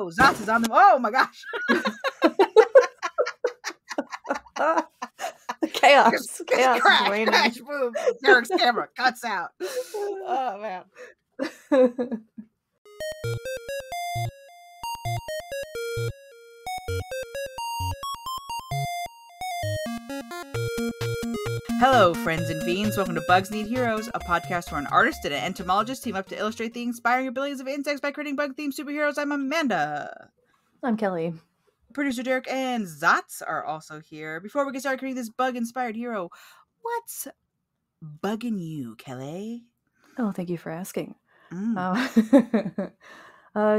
Oh, Zotz is on them. Oh my gosh. Chaos. Chaos Crash, is reigning. crash, boom. Derek's camera cuts out. Oh, man. Hello, friends and fiends. Welcome to Bugs Need Heroes, a podcast where an artist and an entomologist team up to illustrate the inspiring abilities of insects by creating bug-themed superheroes. I'm Amanda. I'm Kelly. Producer Derek and Zotz are also here. Before we get started creating this bug-inspired hero, what's bugging you, Kelly? Oh, thank you for asking.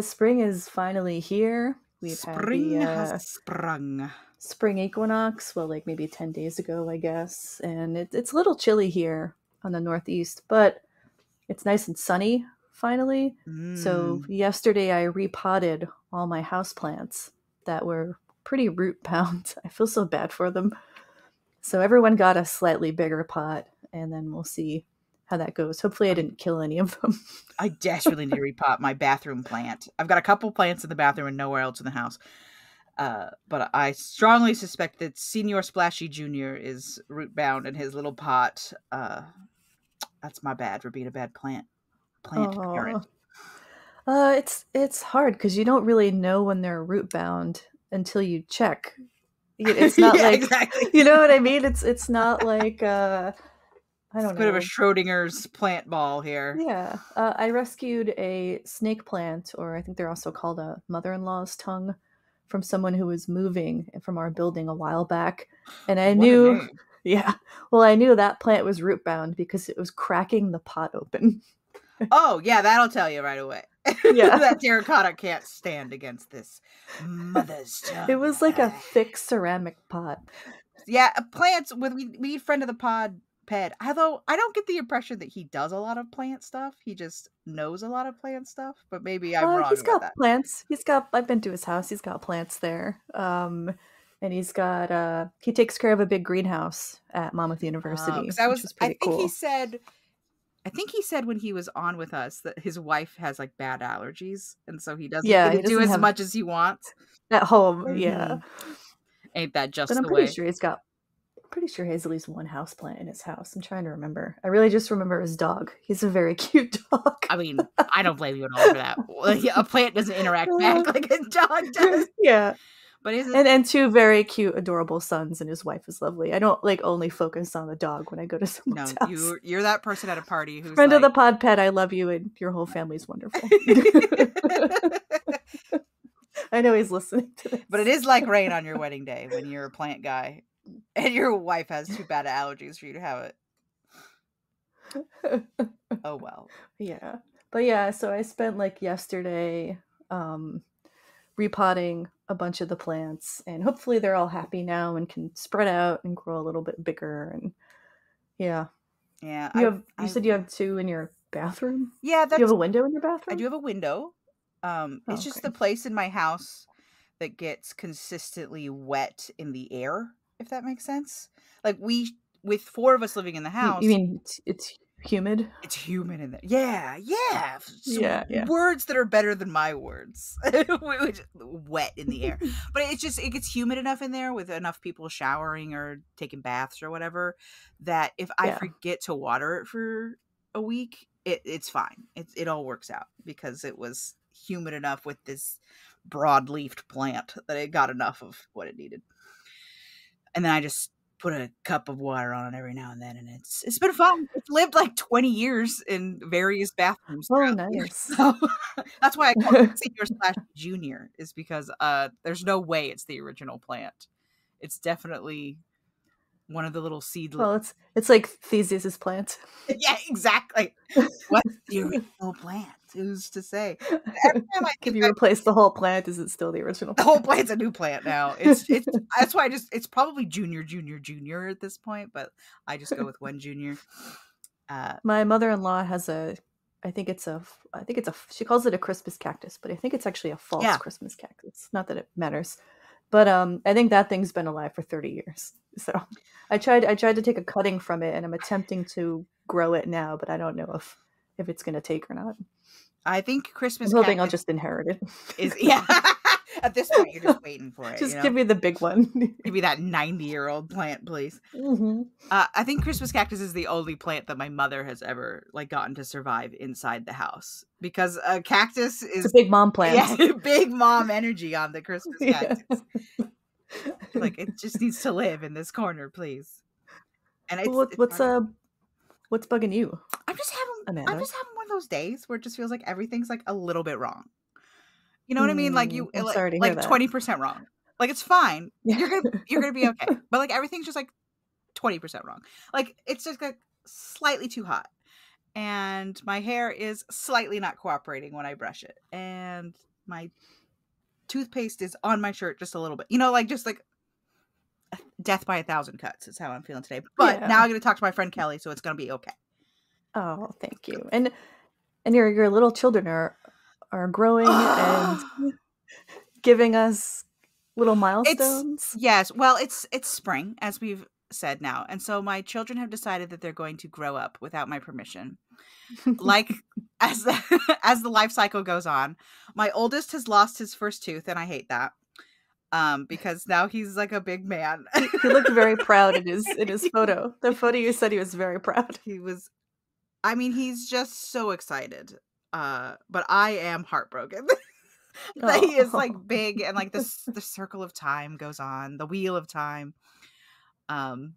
Spring is finally here. Spring has sprung. Spring equinox, well, like maybe 10 days ago, I guess. And it's a little chilly here on the northeast, but it's nice and sunny, finally. So yesterday I repotted all my houseplants that were pretty root-bound. I feel so bad for them. So everyone got a slightly bigger pot, and then we'll see how that goes. Hopefully I didn't kill any of them. I desperately need to repot my bathroom plant. I've got a couple plants in the bathroom and nowhere else in the house. But I strongly suspect that Senior Splashy Jr. is root-bound in his little pot. That's my bad for being a bad plant parent. It's hard because you don't really know when they're root-bound until you check. It's not yeah, like, exactly. You know what I mean? It's not like, I don't know. It's a bit of a Schrodinger's plant ball here. Yeah. I rescued a snake plant, or I think they're also called a mother-in-law's tongue, from someone who was moving from our building a while back. And I knew, I knew that plant was root-bound because it was cracking the pot open. Oh, yeah, that'll tell you right away. Yeah. That terracotta can't stand against this mother's tongue. It was like a thick ceramic pot. Yeah, plants, we need friend of the pod, Ped. Although I don't get the impression that he does a lot of plant stuff. He just knows a lot of plant stuff, but maybe I'm wrong He's about got that. plants. I've been to his house. He's got plants there. And he's got, he takes care of a big greenhouse at Monmouth University. Which is pretty cool. I think he said when he was on with us that his wife has like bad allergies, and so he doesn't get to do as much as he wants at home. Yeah, ain't that just? But I'm the pretty way? sure pretty sure he has at least one houseplant in his house. I'm trying to remember. I really just remember his dog. He's a very cute dog. I mean, I don't blame you at all for that. A plant doesn't interact back like a dog does. Yeah. But and two very cute, adorable sons, and his wife is lovely. I don't only focus on the dog when I go to someone's house. No, you're that person at a party who's friend of the pod, Pet. I love you, and your whole family's wonderful. I know he's listening to this. But it is like rain on your wedding day when you're a plant guy, and your wife has too bad allergies for you to have it. Oh well. Yeah, but yeah. So I spent yesterday repotting a bunch of the plants, and hopefully they're all happy now and can spread out and grow a little bit bigger. And yeah. You said you have two in your bathroom? Yeah. Do you have a window in your bathroom? I do have a window. It's just the place in my house that gets consistently wet in the air, if that makes sense. Like with four of us living in the house. You mean it's humid? It's humid in there. Yeah. Yeah. Words that are better than my words. Wet in the air. But it gets humid enough in there with enough people showering or taking baths or whatever that if I forget to water it for a week, it's fine. It all works out because it was humid enough with this broad-leafed plant that it got enough of what it needed. And then I just put a cup of water on it every now and then, and it's been fun. It's lived 20 years in various bathrooms. Oh, nice. So that's why I call it Senior / Junior, is because there's no way it's the original plant. It's definitely one of the little seedlings. Well, it's like Theseus's plant. Yeah, exactly. What's the original plant? Who's to say? Every time if you replace the whole plant, is it still the original plant? The whole plant's a new plant now. It's that's why it's probably junior at this point, but I just go with one junior. My mother-in-law has she calls it a Christmas cactus, but I think it's actually a false Christmas cactus. Not that it matters. But I think that thing's been alive for 30 years. So I tried to take a cutting from it, and I'm attempting to grow it now, but I don't know if it's going to take or not. I think Christmas I'm hoping I'll cactus just inherit it. is at this point you're just waiting for it. Just give me the big one. Give me that 90-year-old plant, please. Mm-hmm. I think Christmas cactus is the only plant that my mother has ever like gotten to survive inside the house, because a cactus is it's a big mom plant. Yeah, big mom energy on the Christmas cactus. Like, it just needs to live in this corner, please. And what's bugging you? I'm just having Amanda? one of those days where it just feels like everything's like a little bit wrong. You know what I mean? Like I'm sorry to hear like that. 20% wrong. Like, it's fine. Yeah. You're gonna be okay. But like everything's just like 20% wrong. Like, it's just like slightly too hot. And my hair is slightly not cooperating when I brush it. And my toothpaste is on my shirt just a little bit. You know, like just like death by 1,000 cuts is how I'm feeling today. But now I'm going to talk to my friend Kelly, so it's going to be okay. Oh, thank you. And your little children are growing and giving us little milestones. Yes. Well, it's spring, as we've said now. And so my children have decided that they're going to grow up without my permission. Like, as the life cycle goes on, my oldest has lost his first tooth, and I hate that. Because now he's like a big man. He looked very proud in his photo. The photo you said he was very proud. He was, I mean, he's just so excited. But I am heartbroken that he is like big, and like the circle of time goes on, the wheel of time. And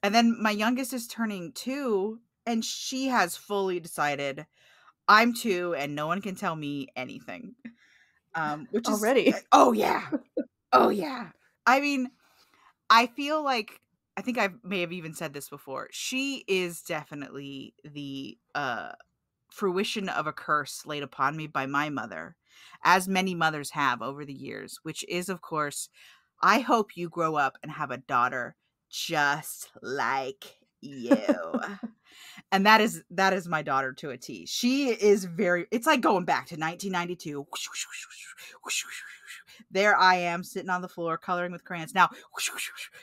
then my youngest is turning 2, and she has fully decided I'm 2 and no one can tell me anything. Which is already. Oh yeah. I mean, I feel like, I think I may have even said this before, she is definitely the fruition of a curse laid upon me by my mother, as many mothers have over the years, which is, of course, I hope you grow up and have a daughter just like you. And that is my daughter to a T. She is it's like going back to 1992. There I am sitting on the floor coloring with crayons. Now,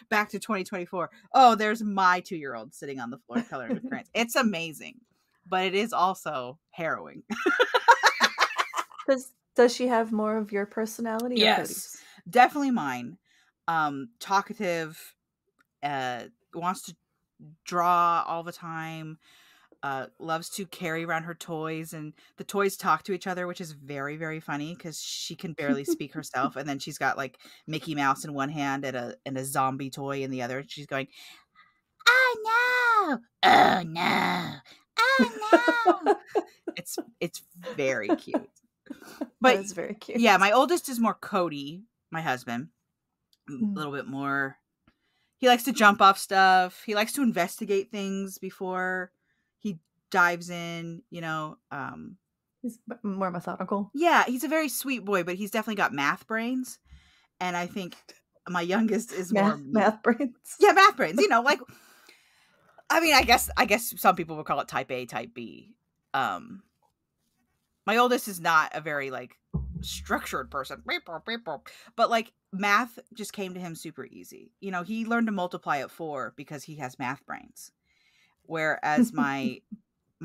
back to 2024. Oh, there's my 2-year-old sitting on the floor coloring with crayons. It's amazing, but it is also harrowing. Does she have more of your personality? Yes, definitely mine. Talkative, wants to draw all the time, loves to carry around her toys, and the toys talk to each other, which is very, very funny because she can barely speak herself, and then she's got like Mickey Mouse in one hand and a zombie toy in the other, and she's going, oh no, oh no, oh no. It's very cute. But it's very cute. Yeah, my oldest is more Cody, my husband. A little bit more, he likes to jump off stuff. He likes to investigate things before he dives in, you know. He's more methodical. Yeah, he's a very sweet boy, but he's definitely got math brains. And I think my youngest is more math brains. Yeah, math brains. You know, like, I mean, I guess some people would call it type A, type B. My oldest is not a very like structured person, but like math just came to him super easy. You know, he learned to multiply at 4 because he has math brains. Whereas my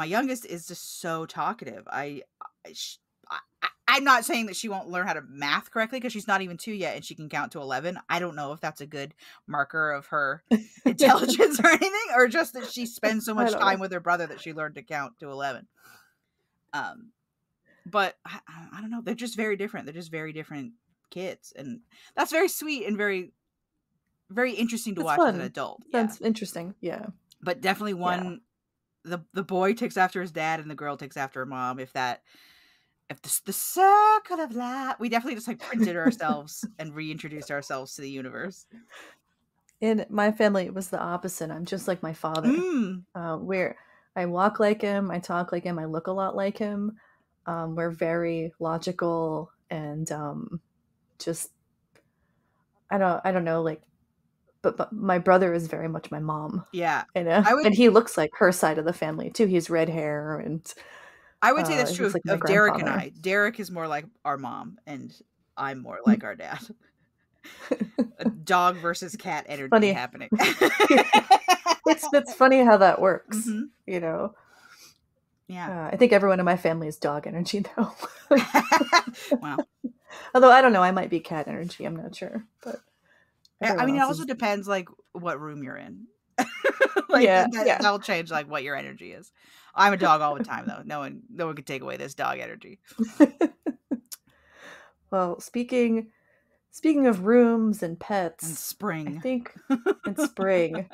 youngest is just so talkative. I'm not saying that she won't learn how to math correctly because she's not even 2 yet and she can count to 11. I don't know if that's a good marker of her intelligence or anything, or just that she spends so much time with her brother that she learned to count to 11. But I don't know. They're just very different. They're just very different kids. And that's very sweet and very, very interesting to watch as an adult. That's interesting. Yeah. But definitely the boy takes after his dad and the girl takes after her mom. If the circle of life, we definitely just like printed ourselves and reintroduced ourselves to the universe. In my family, it was the opposite. I'm just like my father, where I walk like him, I talk like him, I look a lot like him. We're very logical and just I don't know, like, but my brother is very much my mom. Yeah, and he looks like her side of the family too. He has red hair, and I would say that's true of Derek and I. Derek is more like our mom, and I'm more like our dad. A dog versus cat energy happening. It's funny how that works, you know. Yeah. I think everyone in my family is dog energy, though. Wow. Although I don't know, I might be cat energy. I'm not sure, but I everyone mean, it else also is. depends like what room you're in. Like Yeah, yeah. that'll change like what your energy is. I'm a dog all the time though. No one can take away this dog energy. Well, speaking of rooms and And pets, I spring. think in spring,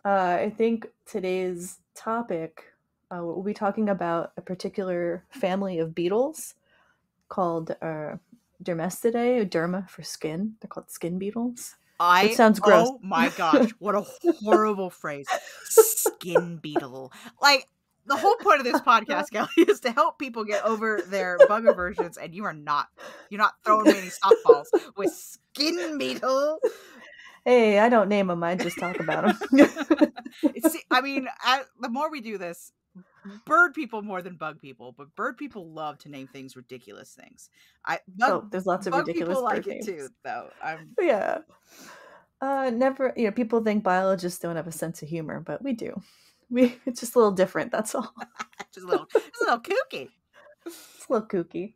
I think today's topic, we'll be talking about a particular family of beetles called Dermestidae, or derma for skin. They're called skin beetles. Which sounds gross. Oh my gosh, what a horrible phrase. Skin beetle. Like, the whole point of this podcast, Kelly, is to help people get over their bug aversions, and you're not throwing me any softballs with skin beetle. Hey, I don't name them. I just talk about them. I mean, the more we do this, bird people more than bug people, but bird people love to name things ridiculous things. There's lots of bug ridiculous people like bird it names too, though. Yeah. Never, people think biologists don't have a sense of humor, but we do. It's just a little different, that's all. just a little kooky. It's a little kooky.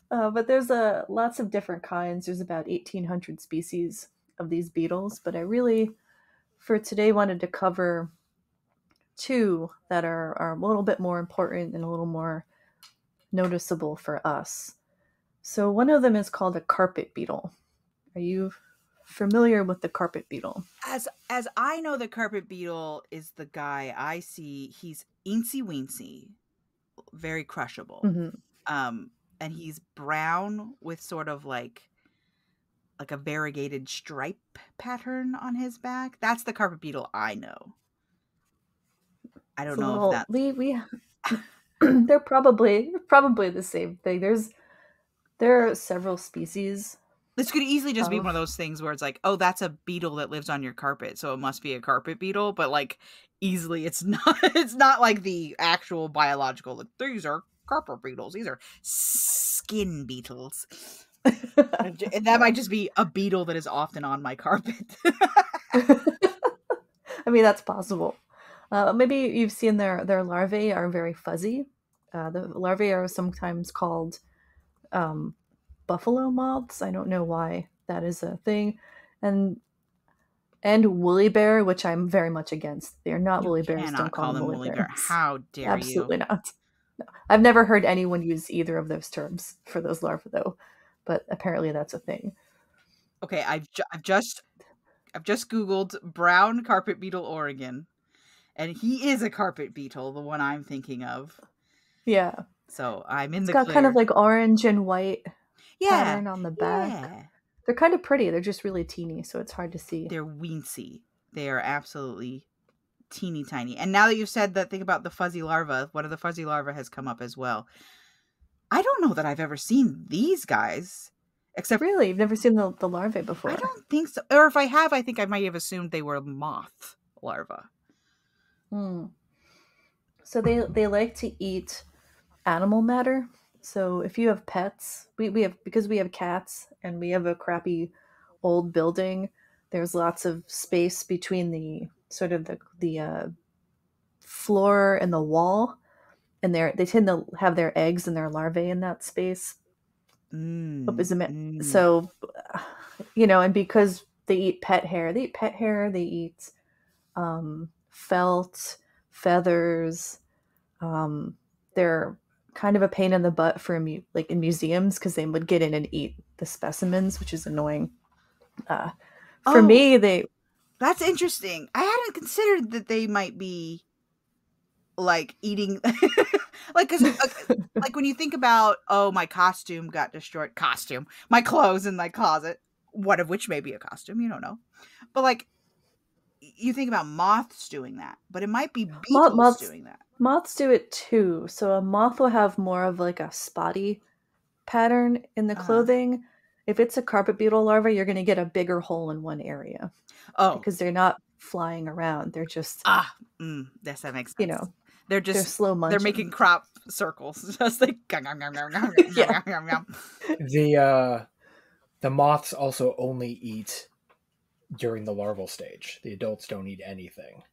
But there's lots of different kinds. There's about 1,800 species of these beetles, but I really, for today, wanted to cover two that are a little bit more important and a little more noticeable for us. So one of them is called a carpet beetle. Are you familiar with the carpet beetle? As I know, the carpet beetle is the guy I see. He's eensy weensy, very crushable. Mm-hmm. And he's brown with sort of like a variegated stripe pattern on his back. That's the carpet beetle I know. I don't know if that we they're probably the same thing. There are several species. This could easily just be one of those things where it's like, oh, that's a beetle that lives on your carpet, so it must be a carpet beetle. But like, easily, it's not. It's not like the actual biological. Like, these are carpet beetles. These are skin beetles. And that might just be a beetle that is often on my carpet. I mean, that's possible. Maybe you've seen their larvae are very fuzzy. The larvae are sometimes called buffalo moths. I don't know why that is a thing. And woolly bear, which I'm very much against. They're not woolly bears. Don't call them woolly bears. How dare you? Absolutely not. No. I've never heard anyone use either of those terms for those larvae, though. But apparently that's a thing. Okay, I've just Googled brown carpet beetle Oregon, and he is a carpet beetle, the one I'm thinking of. Yeah. So I'm in it's the got clear. Kind of like orange and white pattern on the back. Yeah. They're kind of pretty. They're just really teeny, so it's hard to see. They're weensy. They are absolutely teeny tiny. And now that you've said that thing about the fuzzy larva, one of the fuzzy larvae has come up as well. I don't know that I've ever seen these guys. Except really? You've never seen the larvae before? I don't think so. Or if I have, I think I might have assumed they were moth larvae. So they like to eat animal matter. So if you have pets, we have cats and we have a crappy old building, there's lots of space between the sort of the floor and the wall, and they tend to have their eggs and their larvae in that space. So, and because they eat pet hair, they eat felt, feathers. They're kind of a pain in the butt for in museums because they would get in and eat the specimens, which is annoying. For me, that's interesting. I hadn't considered that they might be like eating like, because like when you think about, oh, my costume got destroyed, my clothes in my closet, one of which may be a costume, you don't know, but like you think about moths doing that, but it might be beetles doing that. Moths do it too. So a moth will have more of like a spotty pattern in the clothing. If it's a carpet beetle larva, you're going to get a bigger hole in one area. Because they're not flying around. They're just yes, that makes sense. They're slow munching. They're making crop circles, just like the moths also only eat during the larval stage. The adults don't eat anything.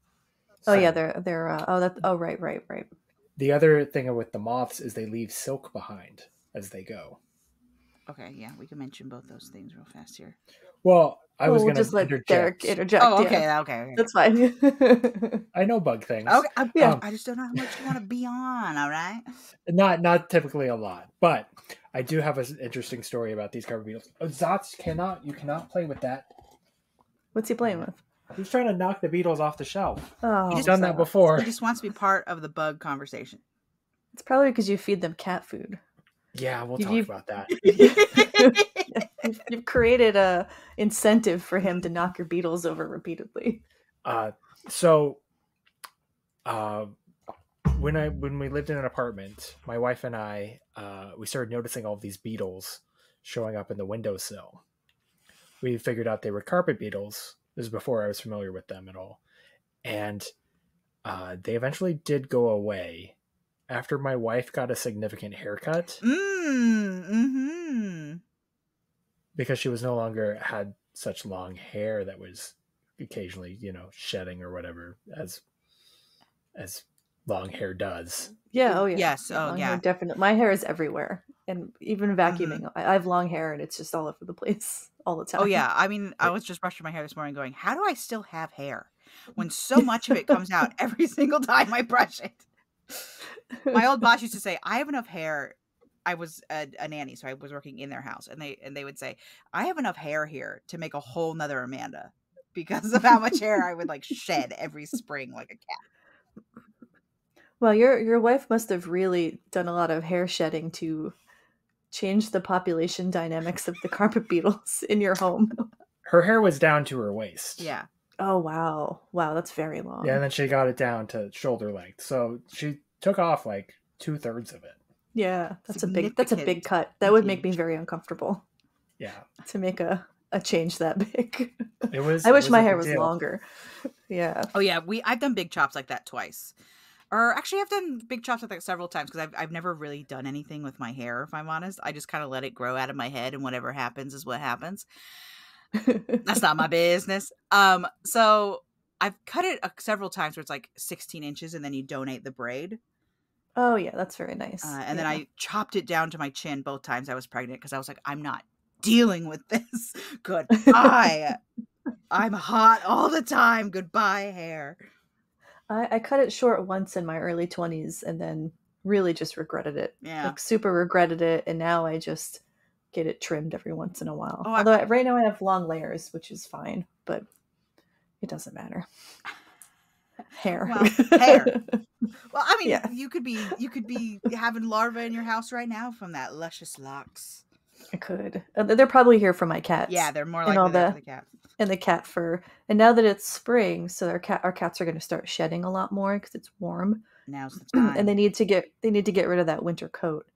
So, they're right. The other thing with the moths is they leave silk behind as they go. Okay, yeah, we can mention both those things real fast here. Well, I was going to just let interject. Derek interject. Oh, okay, okay. That's fine. I know bug things. Okay, I just don't know how much you want to be on. All right. Not typically a lot, but I do have an interesting story about these carpet beetles. Zots you cannot play with that. What's he playing with? He's trying to knock the beetles off the shelf. Oh, He's done that before. He just wants to be part of the bug conversation. It's probably because you feed them cat food. Yeah, we'll talk about that. You've created a incentive for him to knock your beetles over repeatedly. When we lived in an apartment, my wife and I we started noticing all of these beetles showing up in the windowsill. We figured out they were carpet beetles. This is before I was familiar with them at all, and they eventually did go away after my wife got a significant haircut. Because she was no longer had such long hair that was occasionally, shedding or whatever as long hair does. Yeah. Oh yeah. Yes. Oh long yeah. Hair, definitely. My hair is everywhere, and even vacuuming, I have long hair, and it's just all over the place all the time. Oh yeah. I mean, I was just brushing my hair this morning, going, "How do I still have hair when so much of it comes out every single time I brush it?" My old boss used to say, "I have enough hair." I was a nanny, so I was working in their house, and they would say, "I have enough hair here to make a whole nother Amanda," because of how much hair I would like shed every spring like a cat. Well, your wife must have really done a lot of hair shedding to change the population dynamics of the carpet beetles in your home. Her hair was down to her waist. Yeah. Oh wow, that's very long. Yeah, and then she got it down to shoulder length, so she took off like 2/3 of it. Yeah, that's a big cut. That would make me very uncomfortable. Yeah. To make a change that big. I wish my hair was longer. Yeah. Oh yeah, I've done big chops like that twice. Or actually I've done big chops like that several times because I've never really done anything with my hair, if I'm honest. I just kind of let it grow out of my head, and whatever happens is what happens. That's not my business. So I've cut it several times where it's like 16 inches and then you donate the braid. Oh yeah, that's very nice. And then I chopped it down to my chin both times I was pregnant because I was like, I'm not dealing with this. Goodbye. I'm hot all the time. Goodbye, hair. I cut it short once in my early 20s and then really just regretted it. Yeah. Like super regretted it, and now I just get it trimmed every once in a while. Oh, although right now I have long layers, which is fine, but it doesn't matter. Hair. Well, hair. Well, I mean, yeah. you could be having larvae in your house right now from that luscious locks. I could. They're probably here for my cats. Yeah, they're more likely there for the cats. And the cat fur. And now that it's spring, so our cats are going to start shedding a lot more because it's warm. Now's the time. And they need to get rid of that winter coat.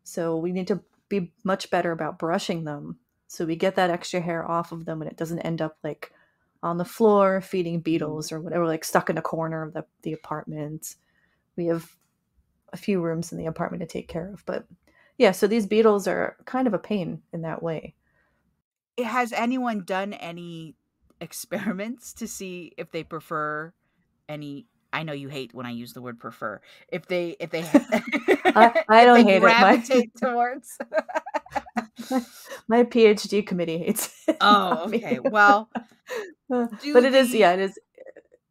So we need to be much better about brushing them, so we get that extra hair off of them and it doesn't end up like on the floor feeding beetles or whatever, like stuck in a corner of the apartment. We have a few rooms in the apartment to take care of, but yeah, so these beetles are kind of a pain in that way. Has anyone done any experiments to see if they prefer any? I know you hate when I use the word prefer. If they I don't hate gravitate towards. My PhD committee hates it. Oh, okay. Well, but it is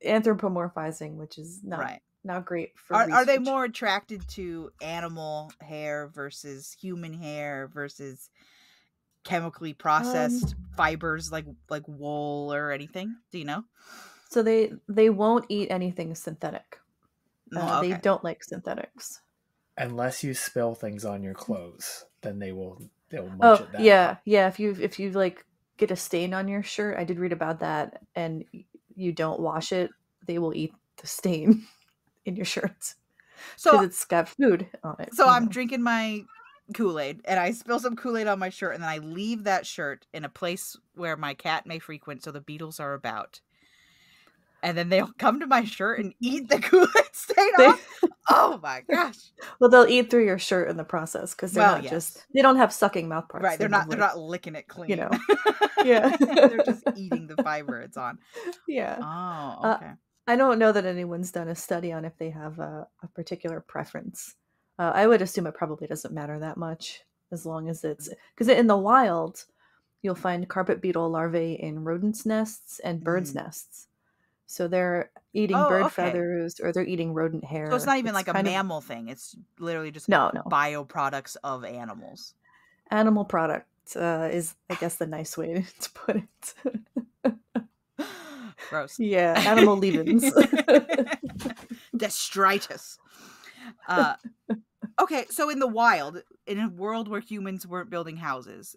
anthropomorphizing, which is not great for research. Are they more attracted to animal hair versus human hair versus chemically processed fibers like wool or anything? Do you know? So they won't eat anything synthetic. Okay. They don't like synthetics. Unless you spill things on your clothes, then they'll munch it down. Yeah. If you like get a stain on your shirt, I did read about that, and you don't wash it, they will eat the stain in your shirt. So because it's got food on it. So I'm drinking my Kool-Aid and I spill some Kool-Aid on my shirt, and then I leave that shirt in a place where my cat may frequent, so the beetles are about. And then they'll come to my shirt and eat the Kool-Aid stain off. Oh my gosh! Well, they'll eat through your shirt in the process because they're they don't have sucking mouth parts. Right? They're not licking it clean. You know, yeah. They're just eating the fiber it's on. Yeah. Oh, okay. I don't know that anyone's done a study on if they have a particular preference. I would assume it probably doesn't matter that much, as long as it's, because in the wild, you'll find carpet beetle larvae in rodents' nests and birds' nests. So they're eating bird feathers, or they're eating rodent hair. So it's not even like a mammal thing. It's literally just no bioproducts of animals. Animal product is, I guess, the nice way to put it. Gross. Yeah, animal leavings. Destritus. Okay, so in the wild, in a world where humans weren't building houses,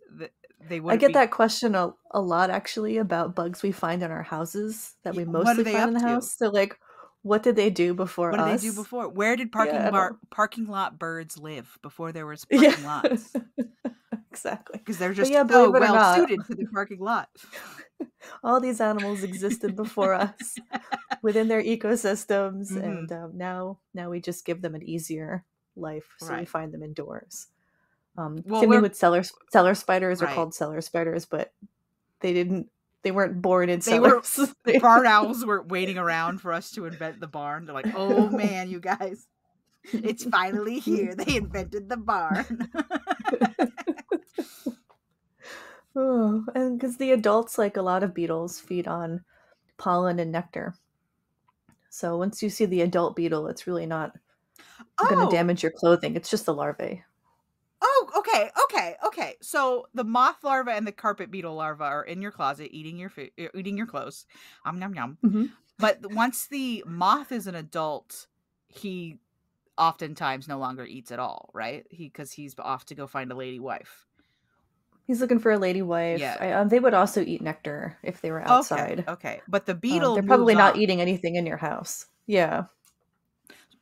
they would. I get that question a lot, actually, about bugs we find in our houses that we mostly find in the house. So, like, what did they do before us? What did they do before? Where did parking lot birds live before there was parking lots? Exactly. Because they're just so well suited for the parking lot. All these animals existed before us within their ecosystems, and now we just give them an easier life, so we find them indoors. Same thing with cellar spiders are called cellar spiders, but they weren't born in cellars. Barn owls were waiting around for us to invent the barn. They're like, oh man, you guys, it's finally here. They invented the barn. Oh, and because the adults, like a lot of beetles, feed on pollen and nectar. So once you see the adult beetle, it's really not going to damage your clothing. It's just the larvae. Oh, okay. So the moth larva and the carpet beetle larva are in your closet eating your food, eating your clothes. Yum yum. Mm-hmm. But once the moth is an adult, he oftentimes no longer eats at all, right? Because he's off to go find a lady wife. He's looking for a lady wife. Yeah. They would also eat nectar if they were outside. Okay. But the beetle, they're probably not eating anything in your house. Yeah.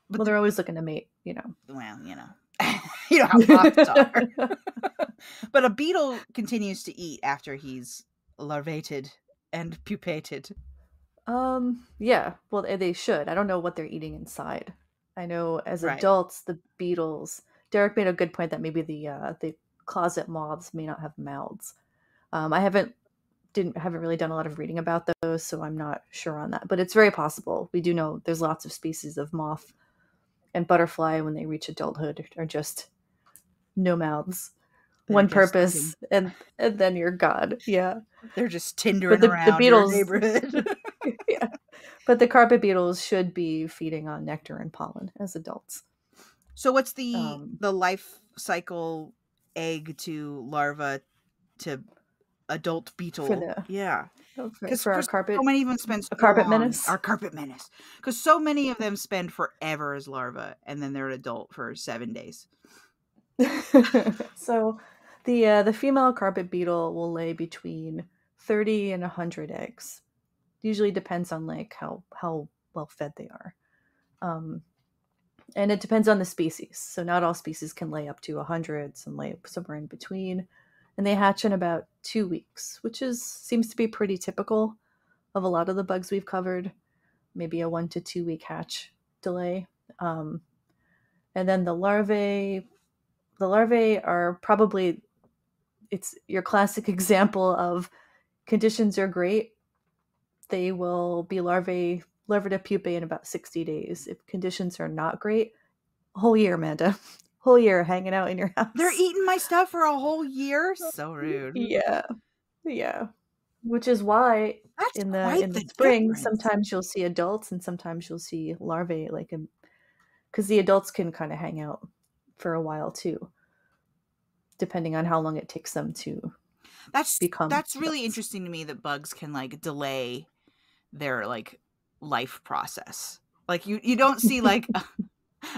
But they're always looking to mate, you know. Well, you know. You know how moths are. But a beetle continues to eat after he's larvated and pupated. Yeah. Well, they should. I don't know what they're eating inside. I know as adults, the beetles. Derek made a good point that maybe the closet moths may not have mouths. I haven't really done a lot of reading about those, so I'm not sure on that. But it's very possible. We do know there's lots of species of moth and butterfly when they reach adulthood are just no mouths, one purpose, and then you're gone. Yeah, they're just tindering around the beetles, your neighborhood. Yeah, but the carpet beetles should be feeding on nectar and pollen as adults. So what's the life cycle? Egg to larva to adult beetle. For our carpet. So many of them spend a carpet menace. Our carpet menace. Because so many of them spend forever as larva, and then they're an adult for 7 days. So the female carpet beetle will lay between 30 and 100 eggs. Usually depends on like how well fed they are. And it depends on the species. So not all species can lay up to 100. Some lay somewhere in between. And they hatch in about 2 weeks, which seems to be pretty typical of a lot of the bugs we've covered. Maybe a 1 to 2 week hatch delay. And then the larvae are probably, it's your classic example of conditions are great. They will be larvae to pupae in about 60 days. If conditions are not great, a whole year, Amanda. Whole year hanging out in your house. They're eating my stuff for a whole year? So rude. Yeah. Which is why in the spring, sometimes you'll see adults and sometimes you'll see larvae, like, because the adults can kind of hang out for a while too, depending on how long it takes them to become. That's really interesting to me that bugs can like delay their like life process. Like you don't see like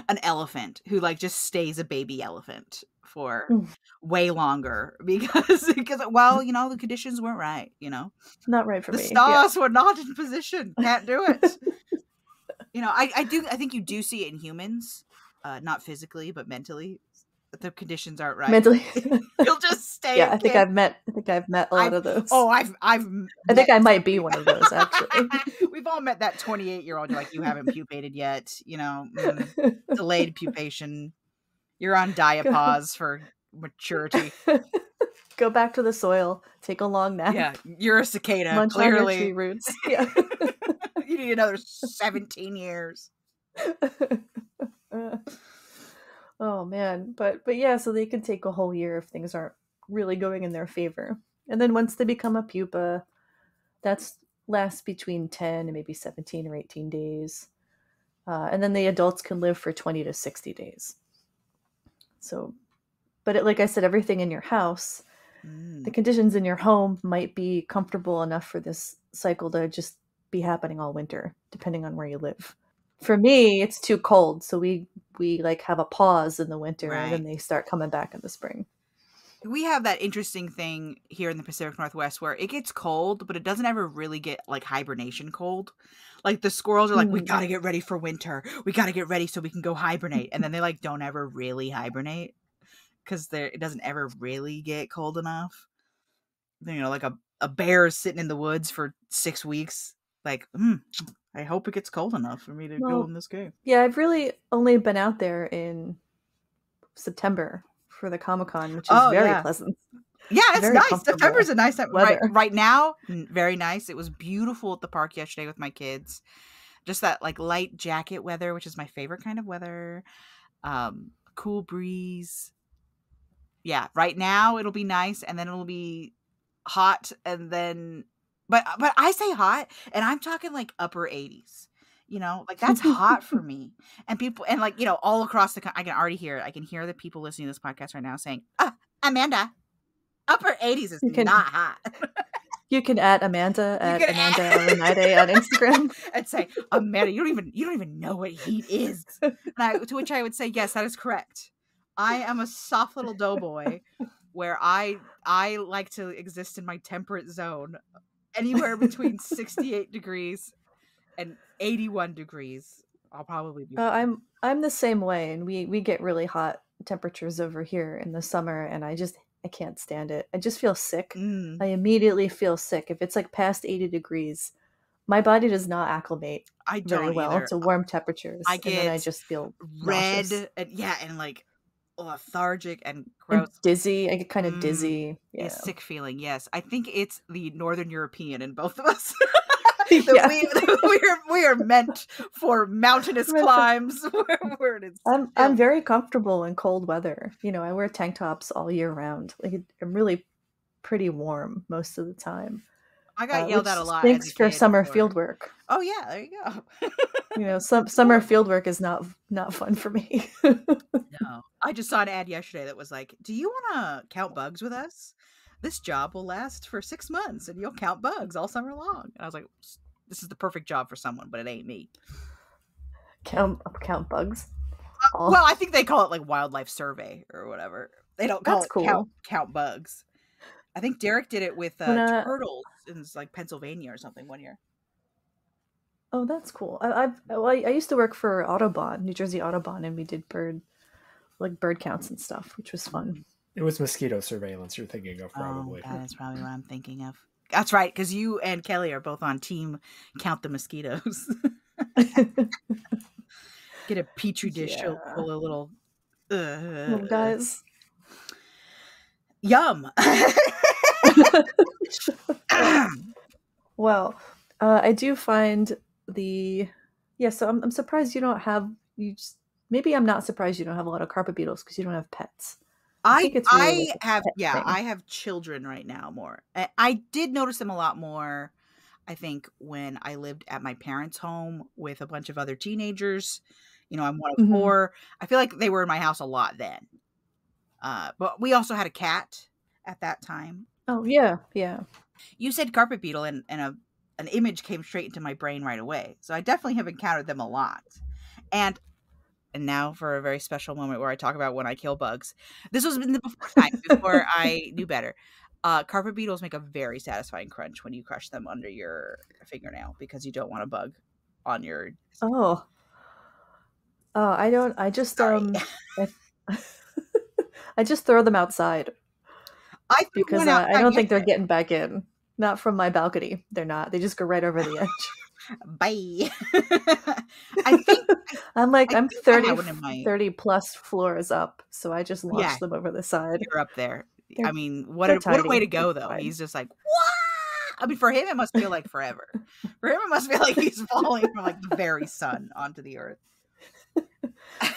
an elephant who like just stays a baby elephant for way longer because well, you know, the conditions weren't right, you know. Not right for me. The stars were not in position. Can't do it. You know, I think you do see it in humans, not physically but mentally. The conditions aren't right. Mentally, you'll just stay. Yeah, I think I've met a lot of those. I think I might be one of those actually. We've all met that 28-year-old. You're like, you haven't pupated yet. You know, delayed pupation. You're on diapause for maturity. Go back to the soil. Take a long nap. Yeah, you're a cicada. Munch clearly. on your tree roots. Yeah. You need another 17 years. Oh man, but yeah, so they can take a whole year if things aren't really going in their favor. And then once they become a pupa, that's lasts between 10 and maybe 17 or 18 days. And then the adults can live for 20 to 60 days. So, but like I said, everything in your house, the conditions in your home might be comfortable enough for this cycle to just be happening all winter, depending on where you live. For me, it's too cold, so we like have a pause in the winter, and then they start coming back in the spring. We have that interesting thing here in the Pacific Northwest where it gets cold, but it doesn't ever really get like hibernation cold. Like the squirrels are like, we got to get ready for winter. We got to get ready so we can go hibernate. And then they like don't ever really hibernate because it doesn't ever really get cold enough. You know, like a bear is sitting in the woods for 6 weeks. Like, I hope it gets cold enough for me to go in this game. Yeah, I've really only been out there in September for the Comic-Con, which is very pleasant. Yeah, it's very nice. September's a nice time. Right now, very nice. It was beautiful at the park yesterday with my kids. Just that like light jacket weather, which is my favorite kind of weather. Cool breeze. Yeah, right now it'll be nice, and then it'll be hot, and then but I say hot, and I'm talking like upper 80s. You know, like that's hot for me. And people, and like, you know, all across I can already hear it. I can hear the people listening to this podcast right now saying, Amanda, upper 80s is not hot. You can add Amanda at Amanda Niday on Instagram and say, Amanda, you don't even know what heat is. And to which I would say, yes, that is correct. I am a soft little doughboy where I like to exist in my temperate zone, anywhere between 68 degrees and 81 degrees. I'll probably be I'm the same way, and we get really hot temperatures over here in the summer, and I can't stand it. I just feel sick. I immediately feel sick. If it's like past 80 degrees, my body does not acclimate very well to warm temperatures. And then I just feel red nauseous. and like lethargic and gross. And dizzy. I get kind of dizzy. Yeah. A sick feeling, yes. I think it's the Northern European in both of us. Yeah. we are meant for mountainous climbs. I'm very comfortable in cold weather. You know, I wear tank tops all year round. Like I'm really pretty warm most of the time. I got yelled at a lot. Thanks for summer field work. Oh yeah, there you go. You know, summer field work is not fun for me. No, I just saw an ad yesterday that was like, "Do you want to count bugs with us? This job will last for 6 months, and you'll count bugs all summer long." And I was like, "This is the perfect job for someone, but it ain't me." Count bugs. Well, I think they call it like wildlife survey or whatever. They don't call it count bugs. I think Derek did it with turtles in like Pennsylvania or something one year. Oh, that's cool. I used to work for Audubon, New Jersey Audubon, and we did bird counts and stuff, which was fun. It was mosquito surveillance you're thinking of, probably. Oh, that is probably what I'm thinking of. That's right, because you and Kelly are both on team Count the Mosquitoes. Get a petri dish full of little guys. Yum. Well, I do find so I'm surprised you don't have maybe I'm not surprised you don't have a lot of carpet beetles because you don't have pets. I have children right now more. I did notice them a lot more, I think, when I lived at my parents' home with a bunch of other teenagers. You know, I'm one of 4. I feel like they were in my house a lot then. But we also had a cat at that time. Oh, yeah, yeah. You said carpet beetle and an image came straight into my brain right away. So I definitely have encountered them a lot. And now for a very special moment where I talk about when I kill bugs. This was in the before I knew better. Carpet beetles make a very satisfying crunch when you crush them under your fingernail because you don't want a bug on your... I don't. I just I just throw them outside. I think they're getting back in. Not from my balcony. They're not. They just go right over the edge. Bye. I'm 30 plus floors up, so I just launch them over the side. You're up there. I mean, what a way to go, though. Fine. He's just like, "Wah!" I mean, for him, it must feel like forever. For him, it must feel like he's falling from like the very sun onto the earth. Well,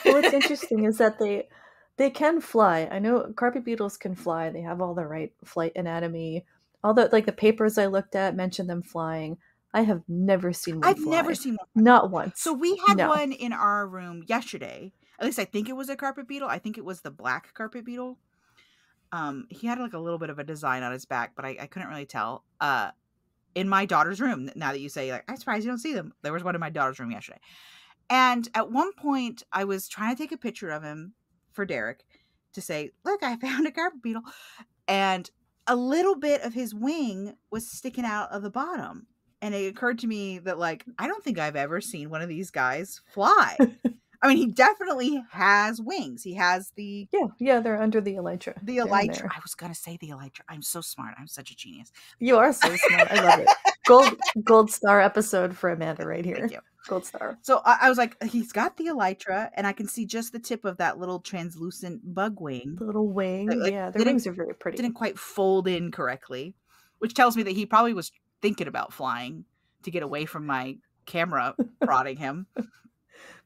what's interesting is that they can fly. I know carpet beetles can fly. They have all the right flight anatomy. All the like the papers I looked at mentioned them flying. I have never seen one I've fly. never seen one. Not once. So we had one in our room yesterday. At least I think it was a carpet beetle. I think it was the black carpet beetle. He had like a little bit of a design on his back, but I couldn't really tell. In my daughter's room, now that you say, like, I'm surprised you don't see them. There was one in my daughter's room yesterday. And at one point, I was trying to take a picture of him for Derek to say, look, I found a carpet beetle. And a little bit of his wing was sticking out of the bottom. And it occurred to me that, like, I don't think I've ever seen one of these guys fly. I mean, he definitely has wings. He has the... Yeah, they're under the elytra. The elytra. I was going to say the elytra. I'm so smart. I'm such a genius. You are so smart. I love it. Gold star episode for Amanda right here. Thank you. Gold star. So I was like, he's got the elytra, and I can see just the tip of that little translucent bug wing. The little wing. Like, yeah, their wings are very pretty. Didn't quite fold in correctly, which tells me that he probably was thinking about flying to get away from my camera prodding him.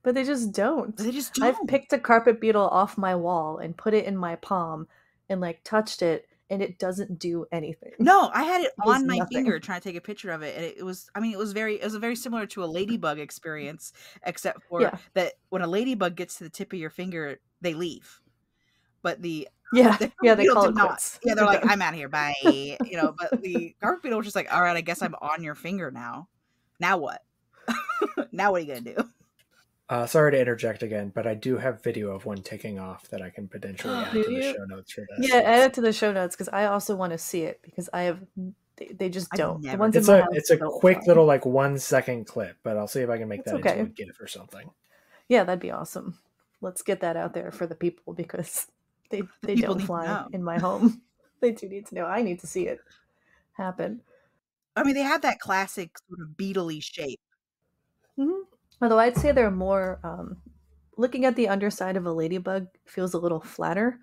But they just don't. I've picked a carpet beetle off my wall and put it in my palm and like touched it, and it doesn't do anything. No, I had it on my finger trying to take a picture of it, and it was very similar to a ladybug experience, except for that when a ladybug gets to the tip of your finger, they leave. But they call it quits. Yeah, they're like, I'm out of here, bye. But the carpet beetle was just like, all right, I guess I'm on your finger now. Now what? Now what are you gonna do? Sorry to interject again, but I do have video of one taking off that I can potentially add to the show notes for this. Yeah, add it to the show notes because I also want to see it because they just don't. The ones it's a quick little like 1 second clip, but I'll see if I can make that into a GIF or something. Yeah, that'd be awesome. Let's get that out there for the people because they don't fly in my home. They do need to know. I need to see it happen. I mean, they have that classic sort of beetle-y shape. Mm-hmm. Although I'd say they're more, looking at the underside of a ladybug feels a little flatter.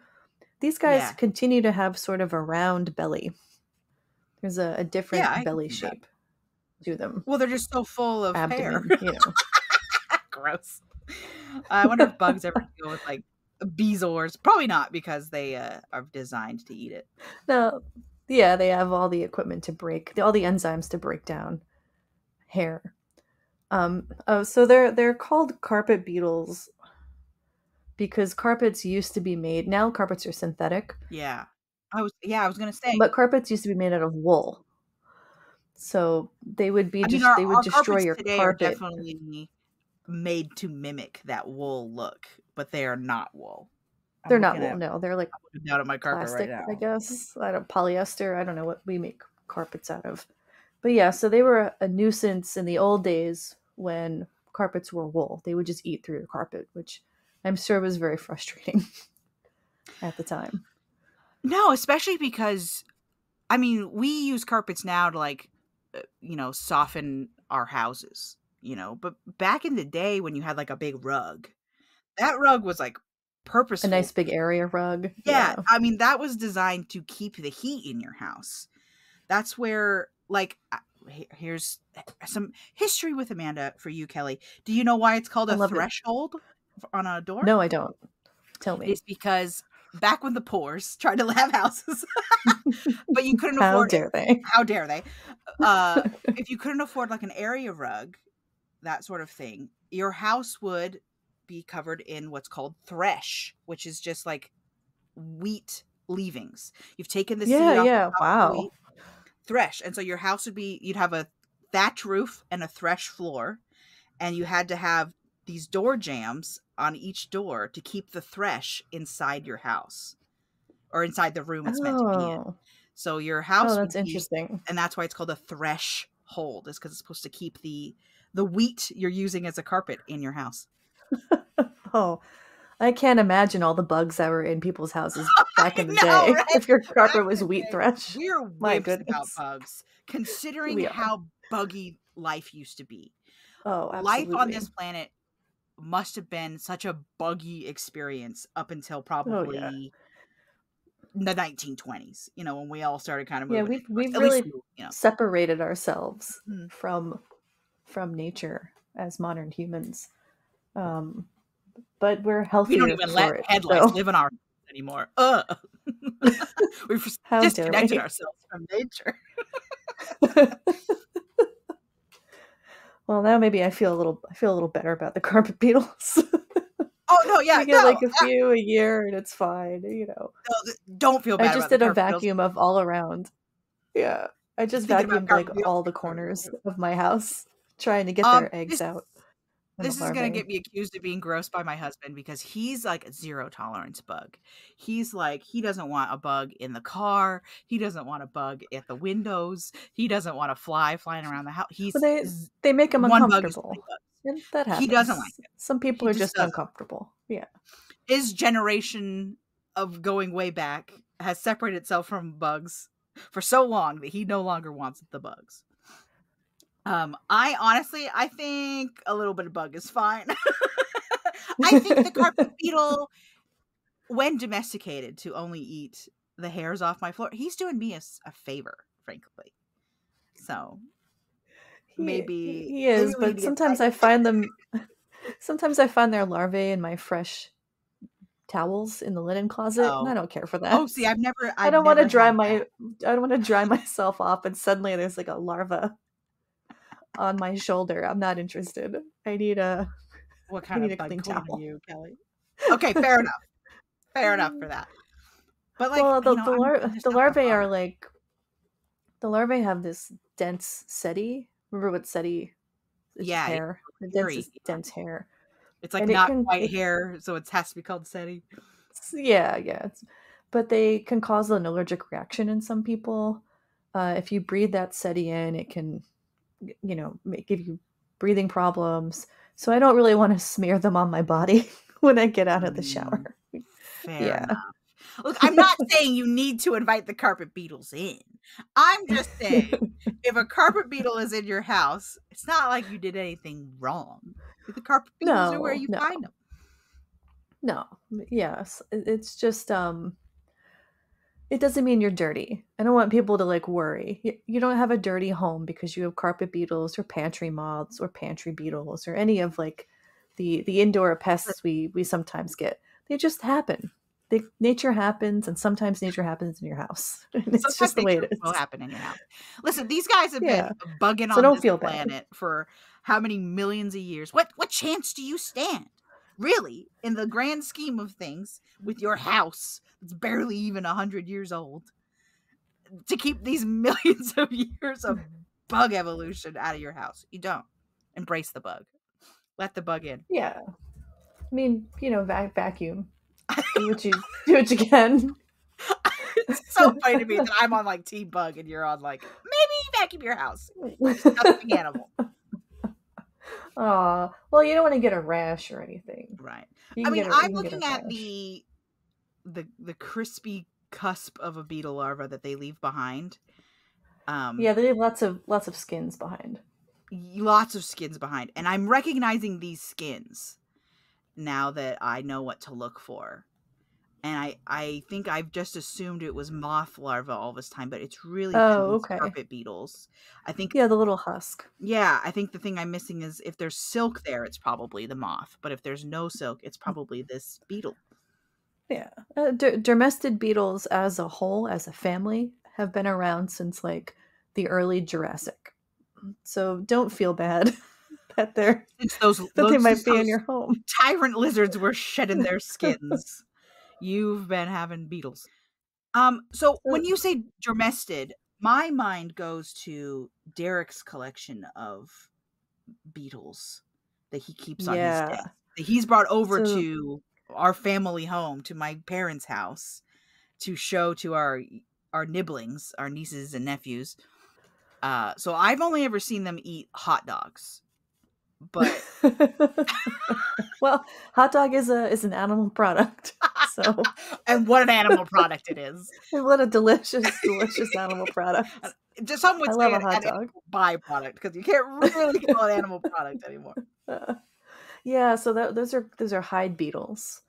These guys continue to have sort of a round belly. There's a different belly shape to them. Well, they're just so full of abdomen, hair. Gross. I wonder if bugs ever deal with like bezoars. Probably not because they are designed to eat it. No, yeah, they have all the equipment to all the enzymes to break down hair. So they're called carpet beetles because carpets used to be made. Now carpets are synthetic. Yeah, I was gonna say. But carpets used to be made out of wool. So they would be they would destroy your carpet. Are definitely made to mimic that wool look, but they are not wool. They're not wool. No, they're like out of my carpet plastic, right now. I guess. I don't polyester. I don't know what we make carpets out of. But yeah, so they were a nuisance in the old days when carpets were wool. They would just eat through your carpet, which I'm sure was very frustrating at the time. No, especially because, I mean, we use carpets now to like, soften our houses, but back in the day when you had like a big rug, that rug was like purposeful. A nice big area rug. Yeah. I mean, that was designed to keep the heat in your house. That's where, like, here's some history with Amanda for you, Kelly. Do you know why it's called a threshold on a door? No, I don't. Tell me. It's because back when the poors tried to have houses, but you couldn't afford it. How dare they? If you couldn't afford like an area rug, that sort of thing, your house would be covered in what's called thresh, which is just like wheat leavings. You've taken the seed off wow. Wheat, thresh, and so your house would be, you'd have a thatch roof and a thresh floor, and you had to have these door jambs on each door to keep the thresh inside your house or inside the room it's meant to be in. So your house that's interesting, and that's why it's called a threshold, is because it's supposed to keep the wheat you're using as a carpet in your house. Oh, I can't imagine all the bugs that were in people's houses back in the day. Right? If your carpet was wheat thresh. We're whips about bugs, considering how buggy life used to be. Oh, absolutely. Life on this planet must have been such a buggy experience up until probably the 1920s, when we all started kind of Yeah, moving. we've At really least, separated ourselves mm-hmm. from nature as modern humans. But we're healthier. We don't even let headlights live in our anymore. We've disconnected ourselves from nature. Well, now maybe I feel a little better about the carpet beetles. Oh no, yeah, we get like a few a year, and it's fine. No, don't feel bad. I just did a vacuum of all around. Yeah, I just vacuumed like all the corners of my house, trying to get their eggs out. This is going to get me accused of being gross by my husband because he's like a zero tolerance bug. He's like, he doesn't want a bug in the car. He doesn't want a bug at the windows. He doesn't want a fly flying around the house. They make him uncomfortable. And that happens. He doesn't like it. Some people are just uncomfortable. Yeah. His generation of going way back has separated itself from bugs for so long that he no longer wants the bugs. I think a little bit of bug is fine. I think the carpet beetle, when domesticated to only eat the hairs off my floor, he's doing me a favor, frankly. So maybe he is, but sometimes I find their larvae in my fresh towels in the linen closet, and I don't care for that. Oh, see, I don't want to dry myself off, and suddenly there's like a larva on my shoulder. I'm not interested. I need a what kind of bug clean are you, Kelly? Okay, fair enough. Fair enough for that. But like, well, the larvae are like, the larvae have this dense seti. Remember what seti? Hair. The dense hair. It's like not white hair, so it has to be called seti. Yeah. But they can cause an allergic reaction in some people. If you breathe that seti in, it can, give you breathing problems. So I don't really want to smear them on my body when I get out of the shower. Fair enough. Look, I'm not saying you need to invite the carpet beetles in. I'm just saying, if a carpet beetle is in your house, it's not like you did anything wrong. The carpet beetles are where you find them. No, yes. It's just, it doesn't mean you're dirty. I don't want people to like worry. You don't have a dirty home because you have carpet beetles or pantry moths or pantry beetles or any of like the indoor pests we sometimes get. They just happen. Nature happens, and sometimes nature happens in your house. It's just the way it is. Will happen in your house. Listen, these guys have been bugging on this planet for how many millions of years? What chance do you stand? Really, in the grand scheme of things, with your house that's barely even 100 years old, to keep these millions of years of bug evolution out of your house? You don't. Embrace the bug. Let the bug in. Yeah. I mean, vacuum. Do what you can. It's so funny to me that I'm on like team bug and you're on like, maybe vacuum your house. Disgusting animal. Well, you don't want to get a rash or anything, right? I mean, I'm looking at the crispy cusp of a beetle larva that they leave behind. Yeah, they leave lots of skins behind. Lots of skins behind, and I'm recognizing these skins now that I know what to look for. And I think I've just assumed it was moth larva all this time, but it's really carpet beetles. I think the little husk. Yeah, I think the thing I'm missing is if there's silk there, it's probably the moth. But if there's no silk, it's probably this beetle. Yeah, dermestid beetles as a whole, as a family, have been around since like the early Jurassic. So don't feel bad that they might be in your home. Tyrant lizards were shedding their skins. You've been having beetles. So when you say dermestid, my mind goes to Derek's collection of beetles that he keeps on his desk. That he's brought over to our family home, to my parents' house, to show to our nibblings, our nieces and nephews. So I've only ever seen them eat hot dogs. But well, hot dog is an animal product. So and what an animal product it is. And what a delicious animal product. Just some would say an animal byproduct, because you can't really call it animal product anymore. Yeah, so those are hide beetles.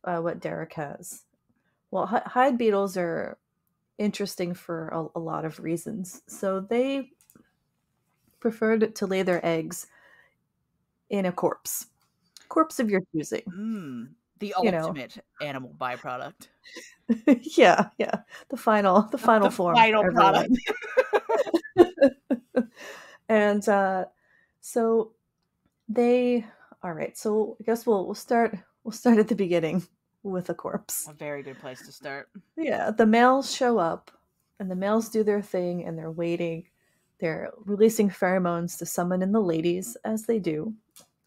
What Derek has. Well, hide beetles are interesting for a lot of reasons. So they preferred to lay their eggs in a corpse of your choosing. The You know. ultimate animal byproduct. Yeah. The final form final for everyone. And so they, all right. So I guess we'll start at the beginning with a corpse. A very good place to start. Yeah, the males show up, and the males do their thing, and they're waiting. They're releasing pheromones to summon in the ladies, as they do.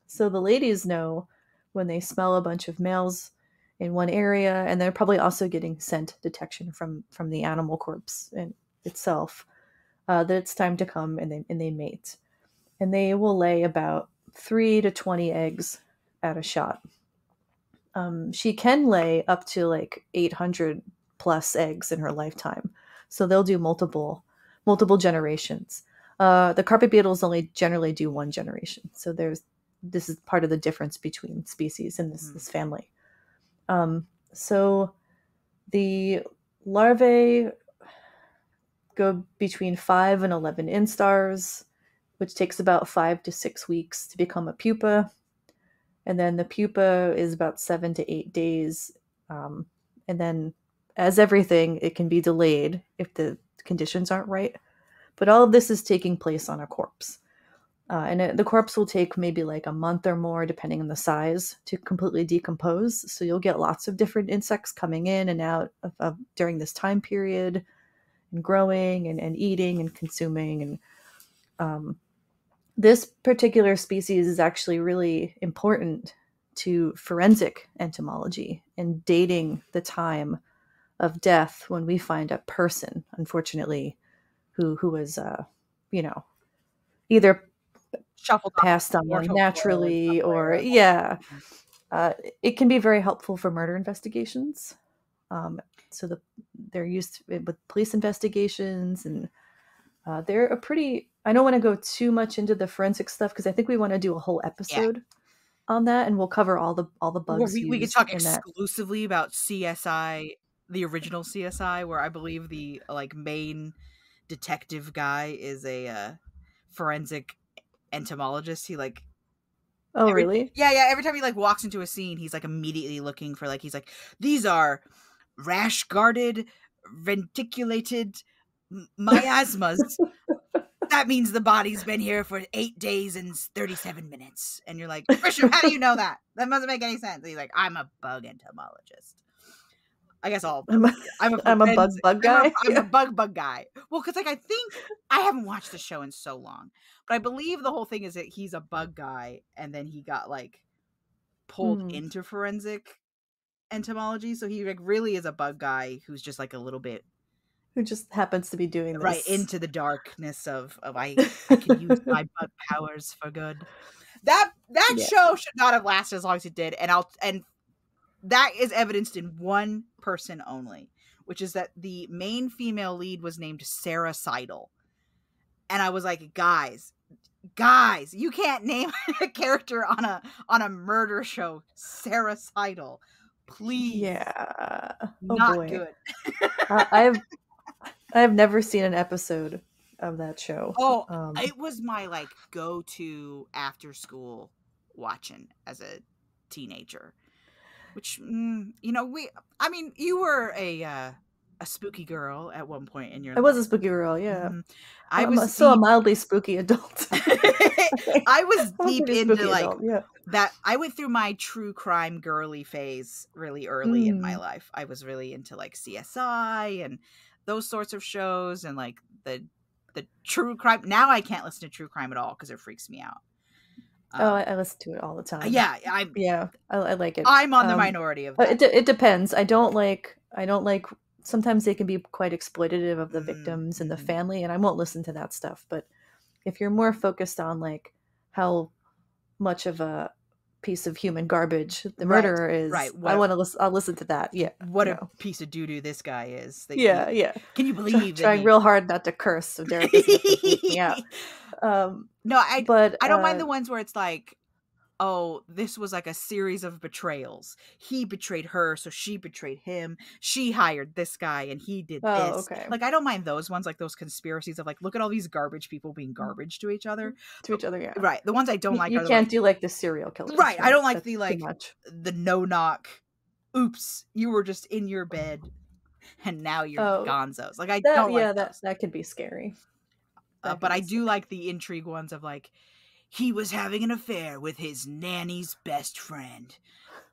So the ladies know when they smell a bunch of males in one area, and they're probably also getting scent detection from the animal corpse in itself, that it's time to come and they mate. And they will lay about 3 to 20 eggs at a shot. She can lay up to like 800 plus eggs in her lifetime. So they'll do multiple generations. The carpet beetles only generally do one generation. So this is part of the difference between species in this family. So the larvae go between 5 and 11 instars, which takes about 5 to 6 weeks to become a pupa. And then the pupa is about 7 to 8 days. And then, as everything, it can be delayed if the conditions aren't right. But all of this is taking place on a corpse. The corpse will take maybe like a month or more, depending on the size, to completely decompose. So you'll get lots of different insects coming in and out during this time period, and growing and eating and consuming. And this particular species is actually really important to forensic entomology and dating the time of death when we find a person, unfortunately, who was, either Shuffled passed on naturally or, yeah. It can be very helpful for murder investigations. So they're used with police investigations, and they're a pretty... I don't want to go too much into the forensic stuff because I think we want to do a whole episode on that, and we'll cover all the bugs. We could talk exclusively about CSI, the original CSI, where I believe the main detective guy is a forensic entomologist. He really? Yeah. Every time he walks into a scene, he's immediately looking for these are rash guarded, venticulated miasmas. That means the body's been here for 8 days and 37 minutes. And you're like, Christian, how do you know that? That doesn't make any sense. And he's like, I'm a bug entomologist. I guess I'm a bug guy. I'm a bug guy. Well, because I think I haven't watched the show in so long, but I believe the whole thing is that he's a bug guy, and then he got pulled into forensic entomology. So he really is a bug guy who's just a little bit, who just happens to be doing this. Right, into the darkness of I can use my bug powers for good. That show should not have lasted as long as it did, and that is evidenced in one person only, which is that the main female lead was named Sarah Seidel. And I was like, guys, you can't name a character on a murder show Sarah Seidel. Please. Yeah. Not good. I've never seen an episode of that show. It was my go-to after school watching as a teenager. Which, you were a spooky girl at one point in your life. I was a spooky girl, yeah. Mm-hmm. I'm still a mildly spooky adult. I was deep into that. I went through my true crime girly phase really early in my life. I was really into CSI and those sorts of shows, and the true crime. Now I can't listen to true crime at all because it freaks me out. I listen to it all the time. Yeah, I like it. I'm on the minority of that. It depends. I don't like. Sometimes they can be quite exploitative of the victims and the family, and I won't listen to that stuff. But if you're more focused on how much of a piece of human garbage the murderer is, I'll listen to that. Yeah, what a piece of doo-doo this guy is. Yeah. Can you believe? Trying real hard not to curse, so Derek doesn't have to freak me out. No, I don't mind the ones where it's oh, this was like a series of betrayals. He betrayed her, so she betrayed him. She hired this guy and he did this. Okay. Like, I don't mind those ones, like those conspiracies of like, look at all these garbage people being garbage to each other. Yeah. Right. The ones I don't like you are the can't ones, do like the serial killers. right. I don't like That's the like the no knock. Oops, you were just in your bed and now you're gonzos. Like, I don't like those. That could be scary. But I do like the intrigue ones of like, he was having an affair with his nanny's best friend,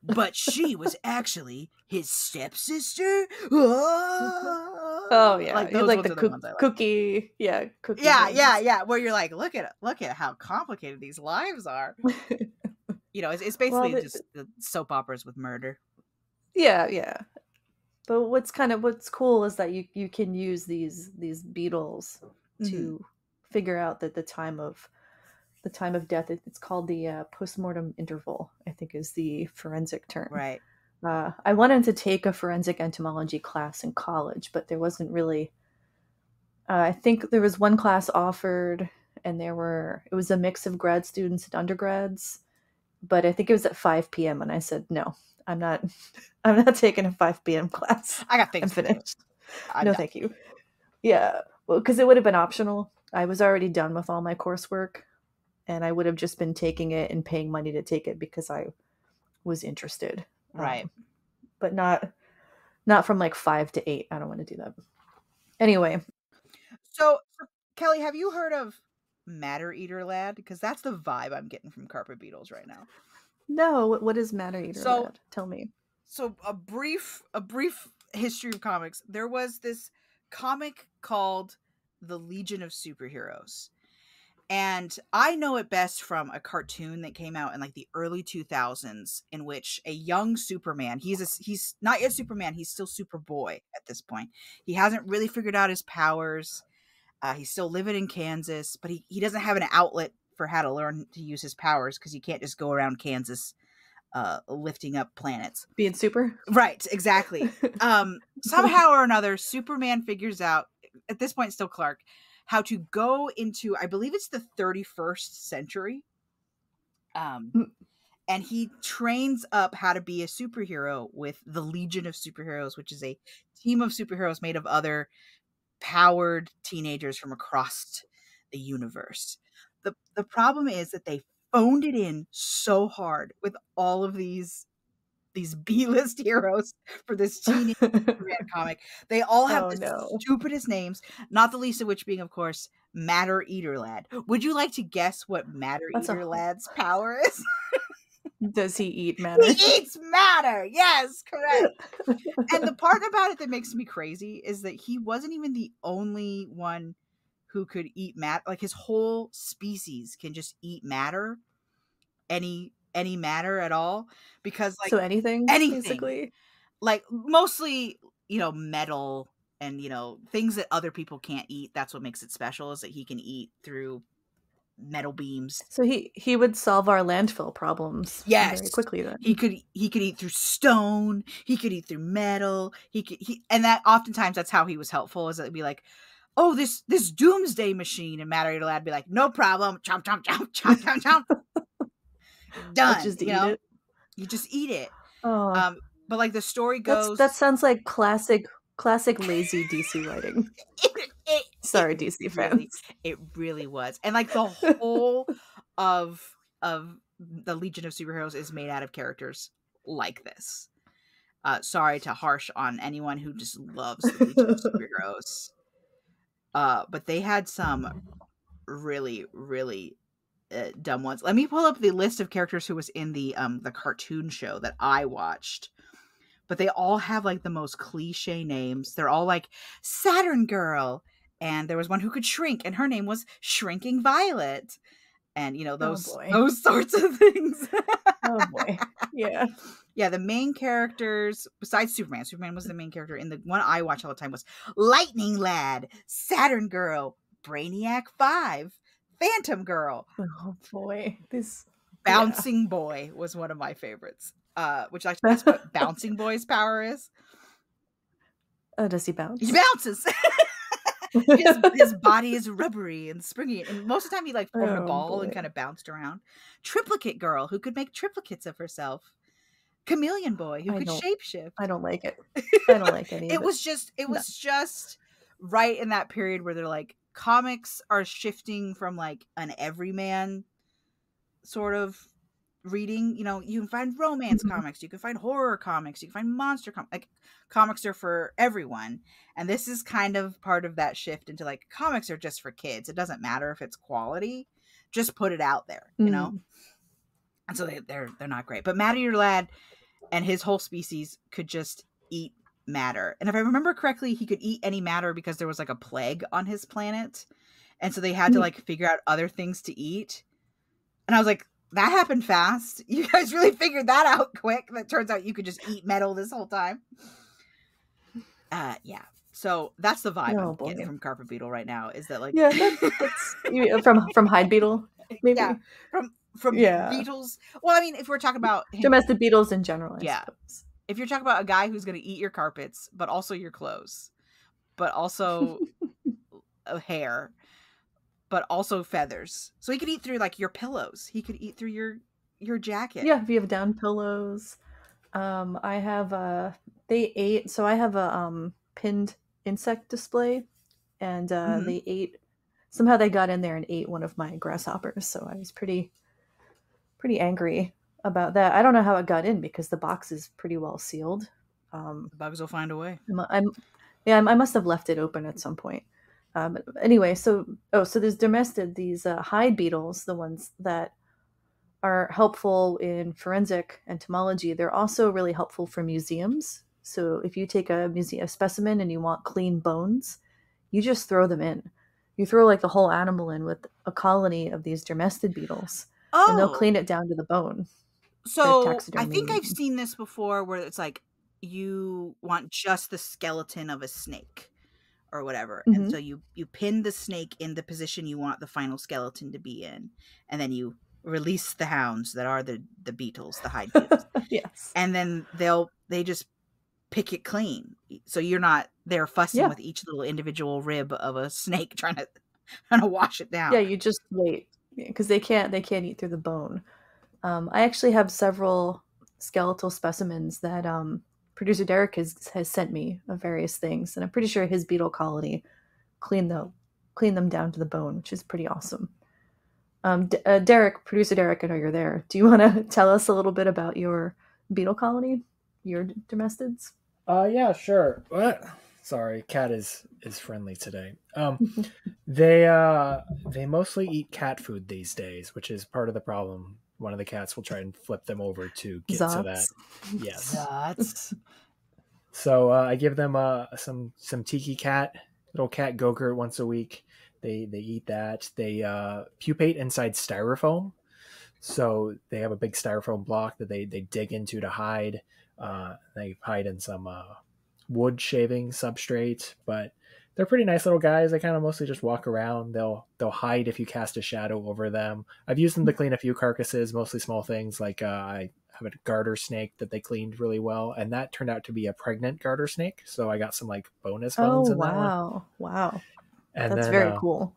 but she was actually his stepsister. Oh yeah, like those like the cookie, cookie. Yeah. Where you're like, look at how complicated these lives are. You know, it's basically just the soap operas with murder. Yeah. But what's cool is that you can use these beetles to figure out that the time of death. It's called the postmortem interval, I think is the forensic term. Right. I wanted to take a forensic entomology class in college, but there wasn't really. I think there was one class offered, and it was a mix of grad students and undergrads, but I think it was at 5 p.m. and I said no. I'm not taking a 5 p.m. class. I got things. I'm finished. No, thank you. Yeah, well, because it would have been optional. I was already done with all my coursework, and I would have just been taking it and paying money to take it because I was interested. Right. But not from like 5 to 8. I don't want to do that. Anyway. So Kelly, have you heard of Matter Eater Lad? Because that's the vibe I'm getting from carpet beetles right now. No, what is Matter Eater Lad? Tell me. So a brief history of comics. There was this comic called The Legion of Superheroes. And I know it best from a cartoon that came out in like the early 2000s, in which a young Superman, he's not yet Superman, he's still Superboy at this point. He hasn't really figured out his powers. He's still living in Kansas, but he doesn't have an outlet for how to learn to use his powers because he can't just go around Kansas lifting up planets. Being super? Right, exactly. Somehow or another, Superman figures out, at this point still Clark, how to go into, I believe it's the 31st century. And he trains up how to be a superhero with the Legion of Superheroes, which is a team of superheroes made of other powered teenagers from across the universe. The problem is that they phoned it in so hard with all of these B-list heroes for this teenage Superman comic. They all have the stupidest names, not the least of which being, of course, Matter Eater Lad. Would you like to guess what Matter Eater Lad's power is? Does he eat matter? He eats matter! Yes, correct. And the part about it that makes me crazy is that he wasn't even the only one who could eat matter. Like, his whole species can just eat matter. Any matter at all, because like, so anything basically, like mostly, you know, metal and, you know, things that other people can't eat. That's what makes it special, is that he can eat through metal beams. So he would solve our landfill problems very quickly. Then he could eat through stone, he could eat through metal, and that oftentimes that's how he was helpful, is that it'd be like, oh, this doomsday machine, and Matter Eater Lad be like, no problem, chomp chomp chomp chomp chomp chomp. Done. Just eat it. You just eat it. Oh. But like the story goes, that sounds like classic lazy DC writing. Sorry, DC fans. It really was. And like the whole of the Legion of Superheroes is made out of characters like this. Sorry to harsh on anyone who just loves the Legion of Superheroes. But they had some really, really dumb ones. Let me pull up the list of characters who was in the cartoon show that I watched. But they all have like the most cliche names. They're all like Saturn Girl, and there was one who could shrink, and her name was Shrinking Violet, and you know, those sorts of things. Oh boy, yeah. The main characters besides Superman was the main character in the one I watch all the time was Lightning Lad, Saturn Girl, Brainiac 5, Phantom Girl. Oh boy, this Bouncing Boy was one of my favorites. Which actually that's what Bouncing Boy's power is. Oh, does he bounce? He bounces. his body is rubbery and springy, and most of the time he like formed a ball and kind of bounced around. Triplicate girl who could make triplicates of herself. Chameleon boy who could shapeshift. I don't like it. I don't like any of it. It was just right in that period where they're like, comics are shifting from like an everyman sort of reading. You know, you can find romance comics, you can find horror comics, you can find monster comics. Like, comics are for everyone, and this is kind of part of that shift into like, comics are just for kids. It doesn't matter if it's quality, just put it out there, you know. And so they're not great. But Matter Your Lad and his whole species could just eat matter. And if I remember correctly, he could eat any matter because there was like a plague on his planet. And so they had to like figure out other things to eat. And I was like, that happened fast. You guys really figured that out quick. That turns out you could just eat metal this whole time. Yeah. So that's the vibe I'm getting from Carpet Beetle right now, is that like, that's from Hide Beetle, maybe. Yeah, from beetles. Well, I mean, if we're talking about domestic beetles in general, I suppose. If you're talking about a guy who's going to eat your carpets, but also your clothes, but also hair, but also feathers, so he could eat through like your pillows. He could eat through your jacket. Yeah, if you have down pillows. I have they ate. So I have a pinned insect display, and they ate. Somehow they got in there and ate one of my grasshoppers. So I was pretty angry about that. I don't know how it got in because the box is pretty well sealed. Bugs will find a way. I must have left it open at some point. Anyway, so there's these hide beetles, the ones that are helpful in forensic entomology. They're also really helpful for museums. So if you take a museum specimen and you want clean bones, you just throw them in. You throw like the whole animal in with a colony of these dermestid beetles. And they'll clean it down to the bone. So I think I've seen this before where it's like you want just the skeleton of a snake or whatever. And so you pin the snake in the position you want the final skeleton to be in. And then you release the hounds that are the beetles, the hide beetles. Yes. And then they just pick it clean. So you're not there fussing with each little individual rib of a snake trying to wash it down. Yeah, you just wait. Because they can't eat through the bone. I actually have several skeletal specimens that producer Derek has sent me of various things, and I'm pretty sure his beetle colony cleaned them down to the bone, which is pretty awesome. Producer Derek, I know you're there. Do you want to tell us a little bit about your beetle colony, your Dermestids? Yeah, sure. What? Sorry, cat is friendly today. They mostly eat cat food these days, which is part of the problem. One of the cats will try and flip them over to get to that. Yes. Zots. So I give them some tiki cat, little cat go-gurt once a week. They eat that. They pupate inside styrofoam. So they have a big styrofoam block that they dig into to hide. They hide in some wood shaving substrate, but they're pretty nice little guys. They kind of mostly just walk around. They'll hide if you cast a shadow over them. I've used them to clean a few carcasses, mostly small things. Like I have a garter snake that they cleaned really well, and that turned out to be a pregnant garter snake. So I got some like bonus bones in that one. Wow. And that's very cool.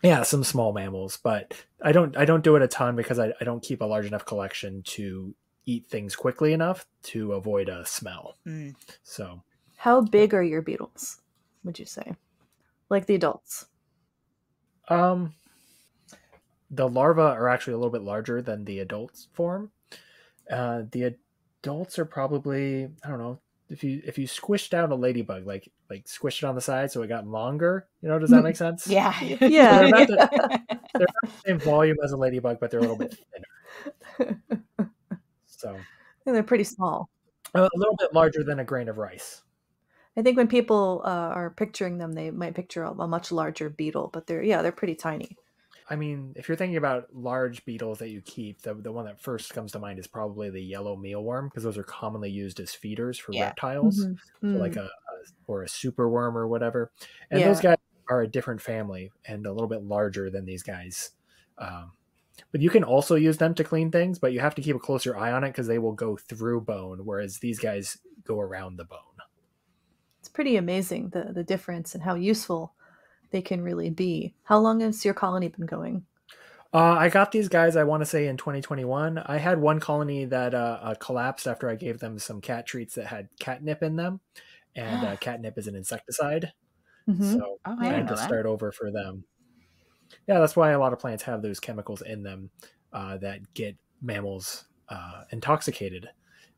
Yeah, some small mammals, but I don't do it a ton because I don't keep a large enough collection to eat things quickly enough to avoid a smell. So how big are your beetles, would you say? Like the adults? The larvae are actually a little bit larger than the adults form. The adults are probably, I don't know, if you squished out a ladybug, like squished it on the side so it got longer, does that make sense? Yeah. Yeah. They're not the same volume as a ladybug, but they're a little bit thinner. So And they're pretty small. A little bit larger than a grain of rice. I think when people are picturing them, they might picture a much larger beetle, but they're pretty tiny. I mean, if you're thinking about large beetles that you keep, the one that first comes to mind is probably the yellow mealworm, because those are commonly used as feeders for reptiles, so like a superworm or whatever. And those guys are a different family and a little bit larger than these guys. But you can also use them to clean things, but you have to keep a closer eye on it because they will go through bone, whereas these guys go around the bone. It's pretty amazing the difference and how useful they can really be. How long has your colony been going? I got these guys, I want to say, in 2021. I had one colony that collapsed after I gave them some cat treats that had catnip in them. And catnip is an insecticide. So I had to start over for them. Yeah, that's why a lot of plants have those chemicals in them that get mammals intoxicated.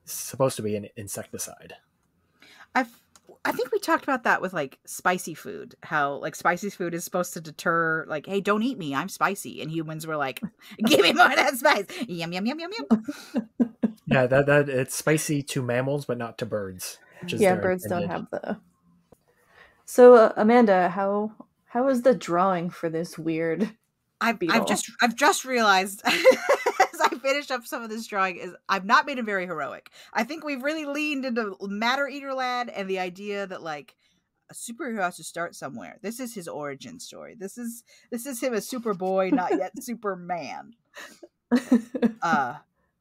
It's supposed to be an insecticide. I think we talked about that with like spicy food, how like spicy food is supposed to deter, like, hey, don't eat me, I'm spicy. And humans were like, give me more of that spice. Yum, yum, yum, yum, yum. Yeah, that it's spicy to mammals, but not to birds. Yeah, birds don't have the... So, Amanda, how is the drawing for this weird beetle? I've just realized as I finished up some of this drawing is I've not made him very heroic. I think we've really leaned into Matter Eater Lad and the idea that like a superhero has to start somewhere. This is his origin story. This is him as Superboy, not yet Superman.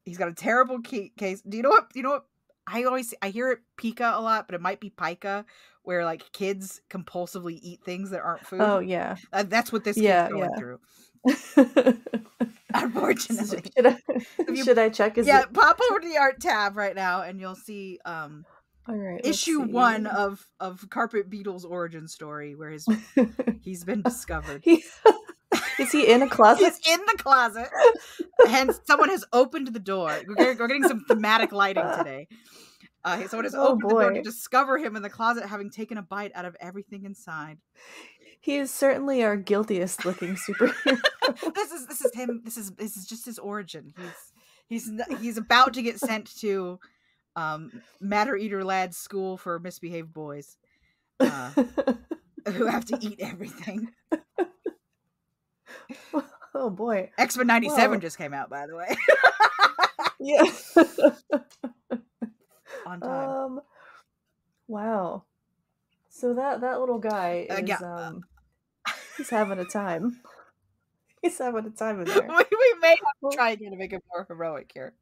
He's got a terrible case. Do you know what? I hear it Pika a lot, but it might be Pica, where like kids compulsively eat things that aren't food. Oh yeah, that's what this kid's going through. Unfortunately, should I check? Pop over to the art tab right now, and you'll see all right, issue 1 of Carpet Beetle's origin story, where he's been discovered. Is he in a closet? He's in the closet. Hence, someone has opened the door. We're getting some thematic lighting today. Someone has opened the door to discover him in the closet, having taken a bite out of everything inside. He is certainly our guiltiest looking superhero. This is him. This is just his origin. He's about to get sent to Matter Eater Lad's school for misbehaved boys who have to eat everything. Oh boy. X-Men 97 just came out, by the way. Yeah. On time. Wow. So that little guy is he's having a time. He's having a time in there. We may have to try again to make it more heroic here.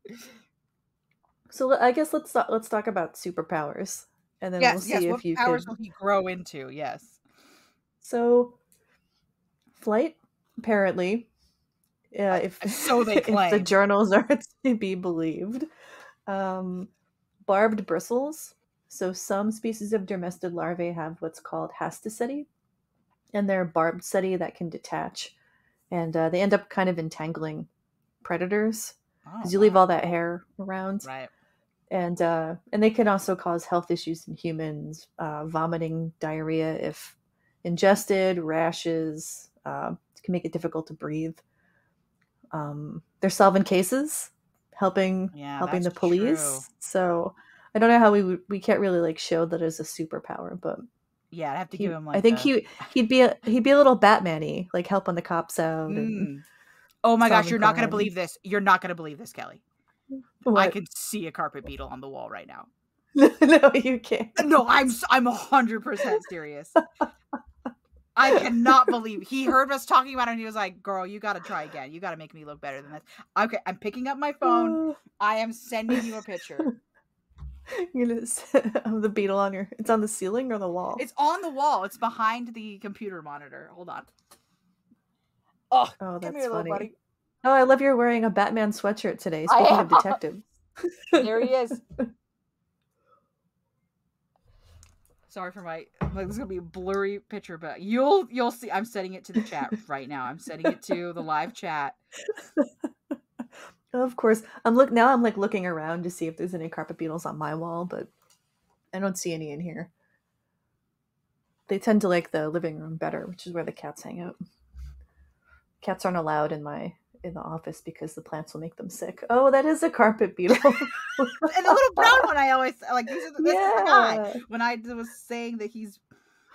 So I guess let's talk about superpowers, and then we'll see if you can. What powers will he grow into? Yes. So, flight, apparently. If so they claim. If the journals are to be believed. Barbed bristles. So some species of dermestid larvae have what's called hasticidae, and they're barbed setae that can detach, and they end up kind of entangling predators because you leave all that hair around, right? And they can also cause health issues in humans, vomiting, diarrhea if ingested, rashes. Can make it difficult to breathe. They're solving cases, helping the police. True. So I don't know how we can't really like show that as a superpower, but yeah, I'd have to give him like. I think he'd be a little Batman-y, like helping the cops out. And oh my gosh, you're not going to believe this. You're not going to believe this, Kelly. What? I can see a carpet beetle on the wall right now. No, you can't. No, I'm 100% serious. I cannot believe he heard us talking about it and he was like, girl, you got to try again. You got to make me look better than this. Okay, I'm picking up my phone. I am sending you a picture. You're gonna have the beetle on it's on the ceiling or the wall? It's on the wall. It's behind the computer monitor. Hold on. Oh, that's come here, funny. Buddy. Oh, I love you're wearing a Batman sweatshirt today. Speaking of detectives. There he is. Sorry for this is gonna be a blurry picture, but you'll see. I'm sending it to the chat right now. I'm sending it to the live chat. Of course, I'm looking around to see if there's any carpet beetles on my wall, but I don't see any in here. They tend to like the living room better, which is where the cats hang out. Cats aren't allowed in the office because the plants will make them sick. Oh, that is a carpet beetle. And the little brown one, I always like. This is the guy. When I was saying that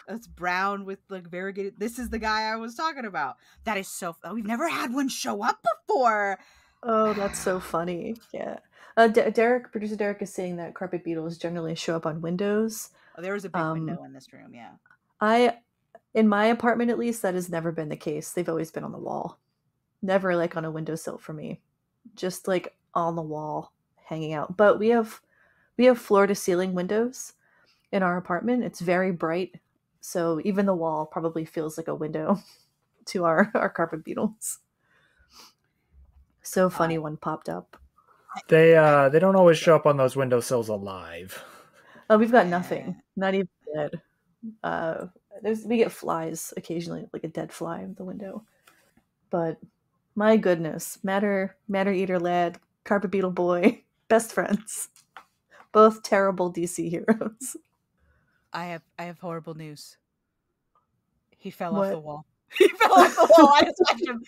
it's brown with like variegated. This is the guy I was talking about. That is so. We've never had one show up before. Oh, that's so funny. Yeah. Producer Derek is saying that carpet beetles generally show up on windows. Oh, there was a big window in this room. Yeah. In my apartment, at least, that has never been the case. They've always been on the wall. Never like on a windowsill for me. Just like on the wall, hanging out. But we have floor to ceiling windows in our apartment. It's very bright. So even the wall probably feels like a window to our carpet beetles. So funny one popped up. They don't always show up on those windowsills alive. Oh, we've got nothing. Not even dead. We get flies occasionally, like a dead fly in the window. But my goodness, matter eater lad, carpet beetle boy, best friends. Both terrible DC heroes. I have horrible news. He fell What? off the wall. He fell off the wall. I just watched him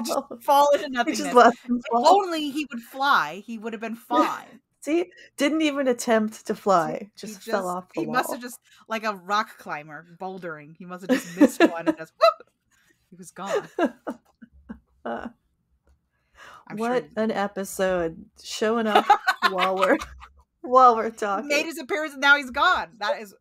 just fall into nothingness. If only he would fly, he would have been fine. See, didn't even attempt to fly. Just fell off the wall. He must have just, like a rock climber, bouldering. He must have just missed one and just whoop! He was gone. What an episode! Showing up while we're talking. Made his appearance and now he's gone. That is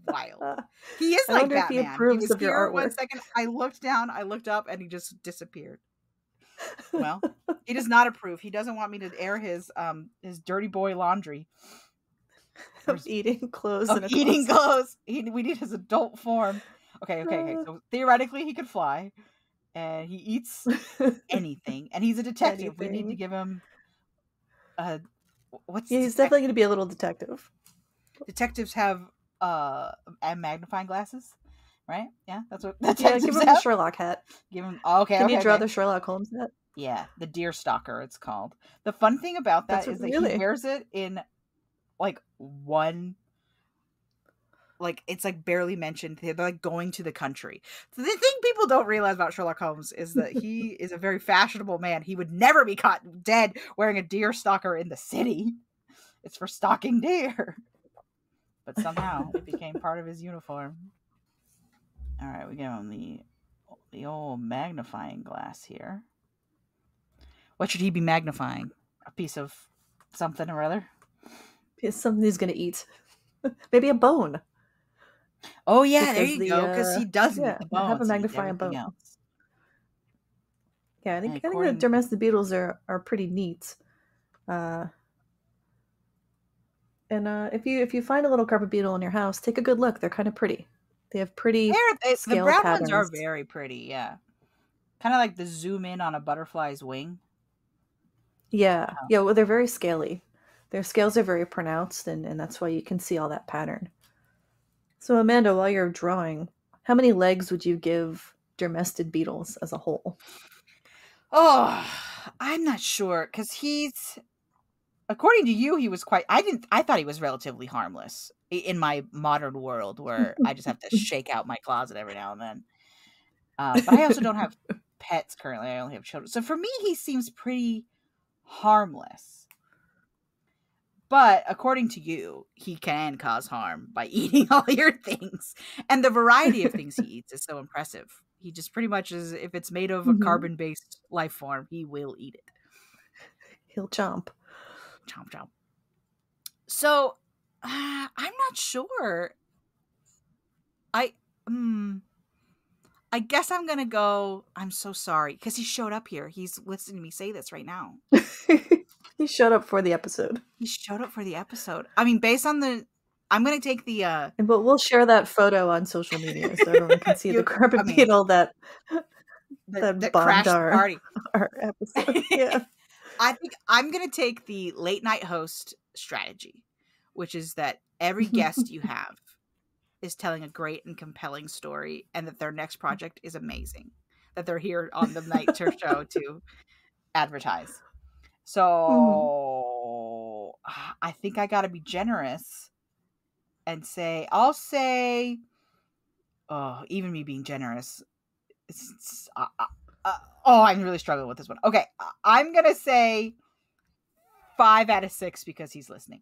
wild. He is like Batman. If he approves of your artwork. 1 second, I looked down, I looked up, and he just disappeared. Well, he does not approve. He doesn't want me to air his dirty boy laundry. Of eating clothes. Eating clothes. We need his adult form. Okay. So theoretically, he could fly, and he eats anything. And he's a detective. We need to give him he's definitely going to be a little detective. Detectives have magnifying glasses, right? Yeah, that's what. Give him the Sherlock hat. Give him. Okay. Can you draw the Sherlock Holmes hat? Yeah, the deer stalker. It's called. The fun thing about that is that he wears it in like one. Like it's like barely mentioned. They're like going to the country. So the thing people don't realize about Sherlock Holmes is that he is a very fashionable man. He would never be caught dead wearing a deer stalker in the city. It's for stalking deer. But somehow it became part of his uniform. All right, we give him the old magnifying glass here. What should he be magnifying? A piece of something or other? It's something he's going to eat. Maybe a bone. Oh, yeah, there you go. Because he doesn't eat the bones. Have a magnifying bone. Else. Yeah, I think the Dermestid beetles are pretty neat. And if you find a little carpet beetle in your house, take a good look. They're kind of pretty. They have pretty scale the brown patterns. Ones are very pretty, yeah. Kind of like the zoom in on a butterfly's wing. Yeah. Yeah, well, they're very scaly. Their scales are very pronounced, and that's why you can see all that pattern. So, Amanda, while you're drawing, how many legs would you give Dermestid beetles as a whole? Oh, I'm not sure, because according to you, he was I thought he was relatively harmless in my modern world where I just have to shake out my closet every now and then. But I also don't have pets currently. I only have children. So for me, he seems pretty harmless. But according to you, he can cause harm by eating all your things. And the variety of things he eats is so impressive. He just pretty much is, if it's made of a carbon-based life form, he will eat it. He'll chomp. Chomp, chomp. So, I'm not sure. I guess I'm going to go, I'm so sorry. Because he showed up here. He's listening to me say this right now. He showed up for the episode. I mean, based on I'm going to take the... But we'll share that photo on social media so everyone can see the carpet beetle that crashed the party. Our episode. Yeah. I think I'm going to take the late night host strategy, which is that every guest you have is telling a great and compelling story and that their next project is amazing. That they're here on the night show to advertise. So I think I got to be generous and I'll say, even me being generous, I'm really struggling with this one. Okay, I'm going to say 5 out of 6 because he's listening.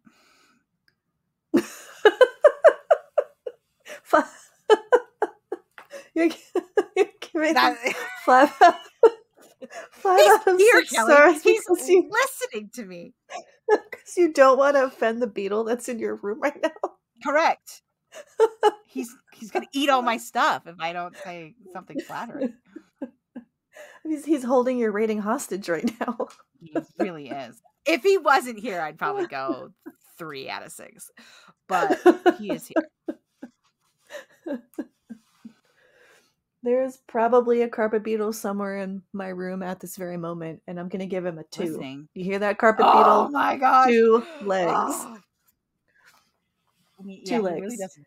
You're giving that 5 out of 6 stars. He's listening to me. Because you don't want to offend the beetle that's in your room right now. Correct. He's going to eat all my stuff if I don't say something flattering. He's holding your rating hostage right now. He really is. If he wasn't here, I'd probably go 3 out of 6. But he is here. There's probably a carpet beetle somewhere in my room at this very moment, and I'm gonna give him a 2. Listening. You hear that, carpet Oh beetle? my gosh. 2 legs. Oh. Two legs. He really doesn't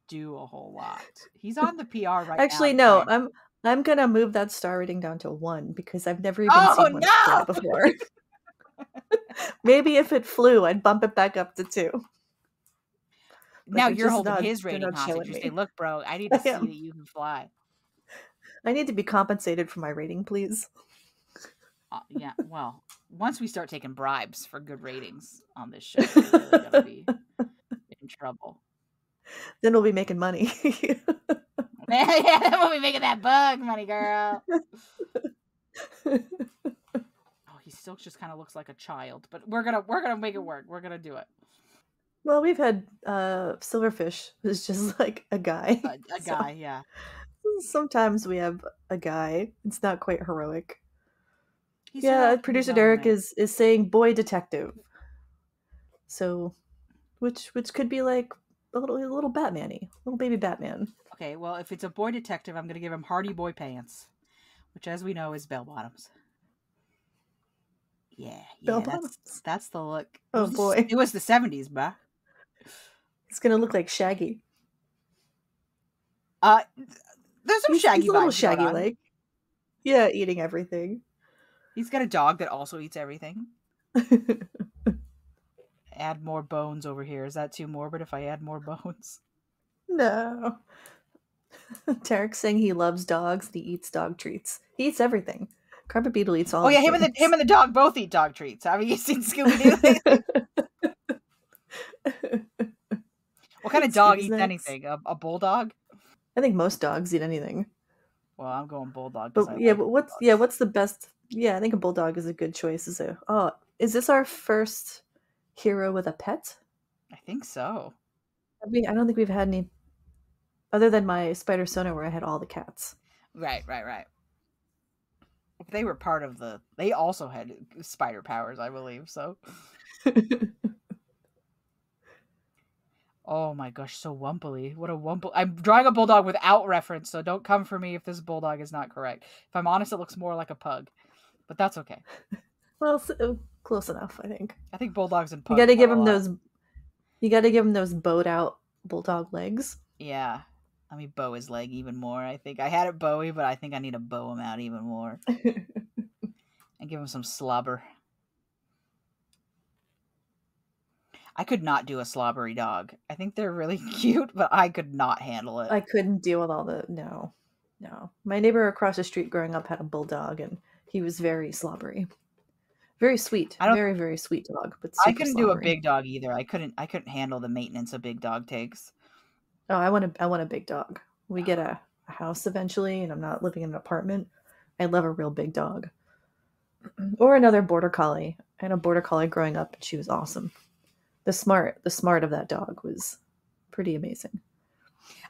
do a whole lot. He's on the PR right Actually, now. no, I'm gonna move that star rating down to 1 because I've never even seen one fly before. Maybe if it flew, I'd bump it back up to 2. Now you're holding his rating hostage. You say, "Look, bro, I need to see that you can fly. I need to be compensated for my rating, please." Yeah, well, once we start taking bribes for good ratings on this show, we're really gonna be in trouble. Then we'll be making money. Yeah, then we'll be making that bug money, girl. Oh, he still just kind of looks like a child, but we're gonna make it work. We're gonna do it. Well, we've had Silverfish, who's just like a guy. A guy, yeah. Sometimes we have a guy. It's not quite heroic. He's producer Derek is saying boy detective. So, which could be like a little Batman-y, little baby Batman. Okay, well, if it's a boy detective, I'm gonna give him Hardy Boy Pants, which, as we know, is bell bottoms. Yeah, bell bottoms. That's the look. Oh boy, it was the 70s, bruh. It's gonna look like Shaggy. There's some Shaggy. He's a little Shaggy, like, yeah, eating everything. He's got a dog that also eats everything. Add more bones over here. Is that too morbid if I add more bones? No. Derek's saying he loves dogs. And he eats dog treats. He eats everything. Carpet beetle eats all. Oh yeah, him and the dog both eat dog treats. Have you seen Scooby-Doo? What kind of dog eats anything? A bulldog? I think most dogs eat anything. Well, I'm going bulldog. But what's the best? Yeah, I think a bulldog is a good choice. Is this our first hero with a pet? I think so. I don't think we've had any, other than my Spider Sona, where I had all the cats. Right. They were part of they also had spider powers, I believe, so. Oh my gosh, so wumpily. What a wumple. I'm drawing a bulldog without reference, so don't come for me if this bulldog is not correct. If I'm honest, it looks more like a pug, but that's okay. Well, close enough, I think. I think bulldogs and pugs. You got to give him those bowed out bulldog legs. Yeah. Let me bow his leg even more. I think I had it bowy, but I think I need to bow him out even more. And give him some slobber. I could not do a slobbery dog. I think they're really cute, but I could not handle it. I couldn't deal with all the... No. My neighbor across the street growing up had a bulldog, and he was very slobbery. Very sweet. Very, very sweet dog. But I couldn't do a big dog either. I couldn't handle the maintenance a big dog takes. Oh, I want a big dog. We get a house eventually, and I'm not living in an apartment. I love a real big dog. Or another border collie. I had a border collie growing up, and she was awesome. The smart of that dog was pretty amazing.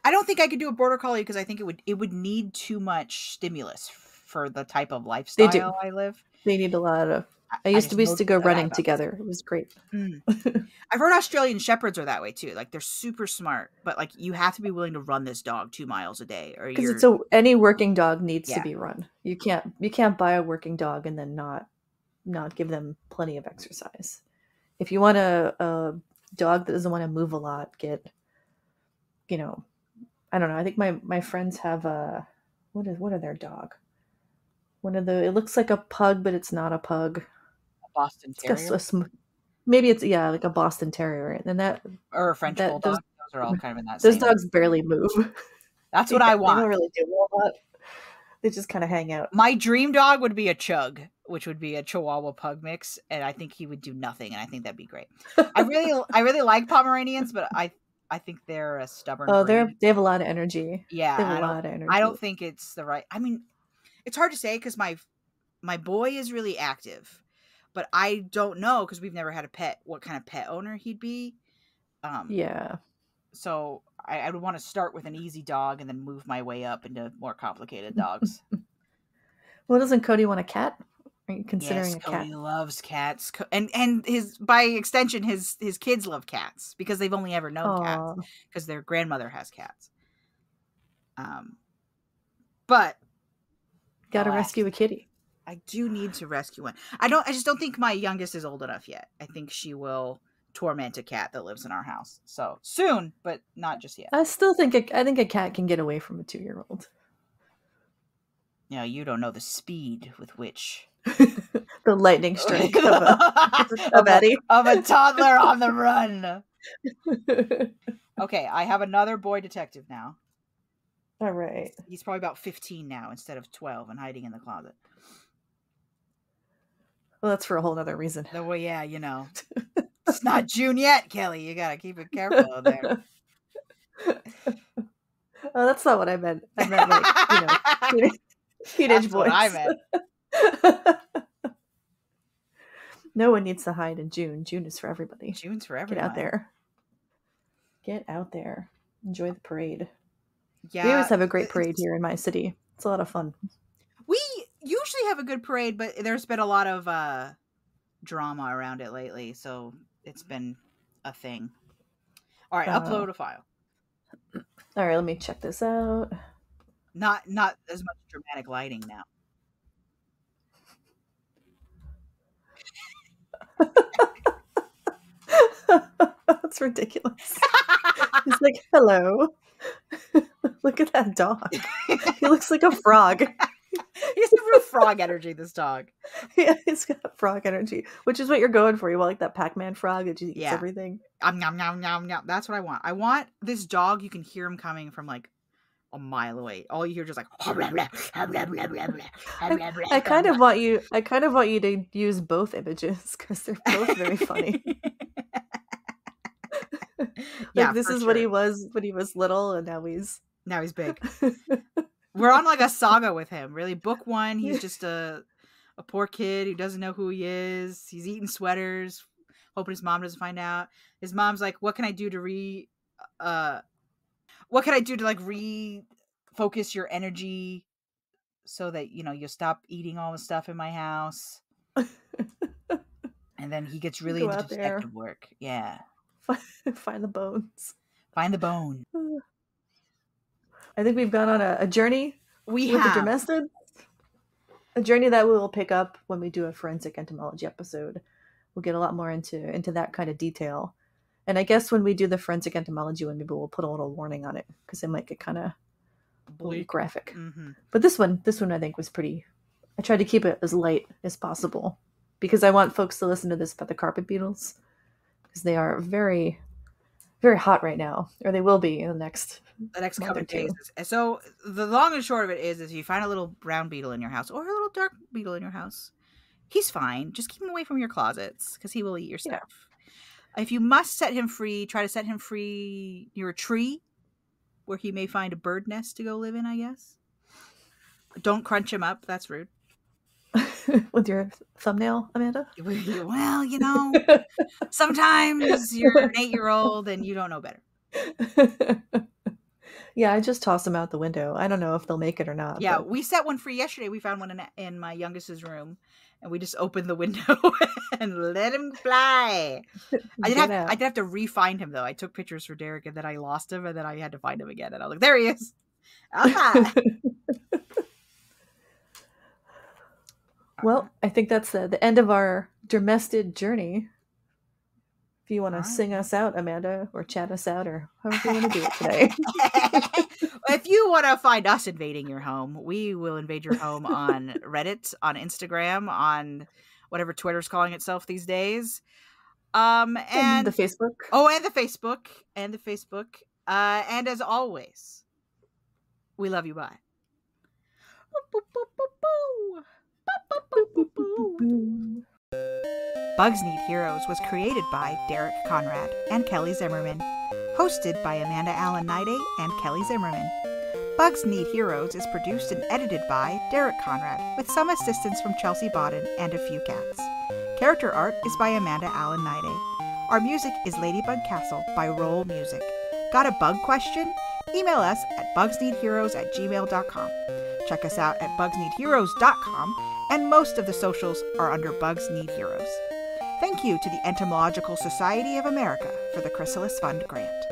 I don't think I could do a border collie because I think it would need too much stimulus for the type of lifestyle I live. They need a lot of... We used to go running together. It was great. I've heard Australian Shepherds are that way too. Like, they're super smart, but like, you have to be willing to run this dog 2 miles a day, or because any working dog needs to be run. You can't buy a working dog and then not give them plenty of exercise. If you want a dog that doesn't want to move a lot, get, I don't know. I think my friends have what are their dog? It looks like a pug, but it's not a pug. Boston Terrier. Maybe it's like a Boston Terrier, and that or a French Bulldog. Those are all kind of in that. Those dogs barely move. That's what I want. They don't really do a lot. They just kind of hang out. My dream dog would be a Chug, which would be a Chihuahua Pug mix, and I think he would do nothing, and I think that'd be great. I really like Pomeranians, but I think they're a stubborn. Oh, they have a lot of energy. Yeah, they have a lot of energy. I don't think it's the right. I mean, it's hard to say because my boy is really active. But I don't know, because we've never had a pet, what kind of pet owner he'd be. Yeah. So I would want to start with an easy dog and then move my way up into more complicated dogs. Well, doesn't Cody want a cat? Are you considering a cat? Cody loves cats. And by extension, his kids love cats because they've only ever known cats because their grandmother has cats. But gotta rescue a kitty. I do need to rescue one. I just don't think my youngest is old enough yet. I think she will torment a cat that lives in our house. So soon, but not just yet. I still think a cat can get away from a 2-year-old. No, you don't know the speed with which the lightning strike of a toddler on the run. Okay, I have another boy detective now. All right. He's probably about 15 now instead of 12 and hiding in the closet. Well, that's for a whole other reason. Well, yeah, you know. It's not June yet, Kelly. You gotta keep it careful out there. Oh, that's not what I meant. I meant like, you know, teenage boys. What I meant. No one needs to hide in June. June is for everybody. June's for everyone. Get out there. Get out there. Enjoy the parade. Yeah. We always have a great parade here in my city. It's a lot of fun. We usually have a good parade, but there's been a lot of drama around it lately, so it's been a thing. All right, upload a file. All right, let me check this out. Not as much dramatic lighting now. That's ridiculous. He's like, hello. Look at that dog. He looks like a frog. He has some real frog energy, this dog. Yeah, he's got frog energy, which is what you're going for. You want like that Pac-Man frog that just eats everything. Nom, nom, nom, nom. That's what I want. I want this dog, you can hear him coming from like a mile away. All you hear just like I kind of want you to use both images because they're both very funny. Like this is what he was when he was little, and now he's big. We're on like a saga with him. Really, book 1, he's just a poor kid who doesn't know who he is. He's eating sweaters, hoping his mom doesn't find out. His mom's like, "What can I do to refocus your energy so that you'll stop eating all the stuff in my house?" And then he gets really into detective work. Yeah. Find the bones. Find the bone. I think we've gone on a journey with the Dermestids. A journey that we will pick up when we do a forensic entomology episode. We'll get a lot more into that kind of detail. And I guess when we do the forensic entomology one, maybe we'll put a little warning on it because it might get kind of graphic. Mm-hmm. But this one I think was pretty. I tried to keep it as light as possible because I want folks to listen to this about the carpet beetles because they are very, very hot right now, or they will be in the next couple of days. So the long and short of it is if you find a little brown beetle in your house or a little dark beetle in your house, he's fine. Just keep him away from your closets because he will eat your stuff. Yeah. If you must set him free, try to set him free near a tree where he may find a bird nest to go live in, I guess. Don't crunch him up. That's rude. With your thumbnail, Amanda? Well, sometimes you're an 8-year-old and you don't know better. Yeah, I just toss them out the window. I don't know if they'll make it or not. Yeah, we set one free yesterday. We found one in my youngest's room, and we just opened the window and let him fly. I did have to re-find him, though. I took pictures for Derek, and then I lost him, and then I had to find him again. And I was like, there he is. Ah. Well, I think that's the end of our Dermestid journey. If you want to sing us out, Amanda, or chat us out, or however you want to do it today. If you want to find us invading your home, we will invade your home on Reddit, on Instagram, on whatever Twitter's calling itself these days. And the Facebook. Oh, and the Facebook. And as always, we love you. Bye. Bugs Need Heroes was created by Derek Conrad and Kelly Zimmerman. Hosted by Amanda Niday and Kelly Zimmerman. Bugs Need Heroes is produced and edited by Derek Conrad, with some assistance from Chelsey Bawden and a few cats. Character art is by Amanda Niday. Our music is Ladybug Castle by Rolemusic. Got a bug question? Email us at bugsneedheroes@gmail.com. Check us out at bugsneedheroes.com, and most of the socials are under Bugs Need Heroes. Thank you to the Entomological Society of America for the Chrysalis Fund grant.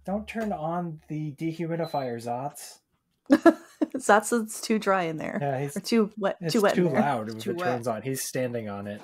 Don't turn on the dehumidifier, Zots. That's too dry in there. Yeah, or too wet. It's too wet. too in there. loud if Too it wet. turns on. He's standing on it.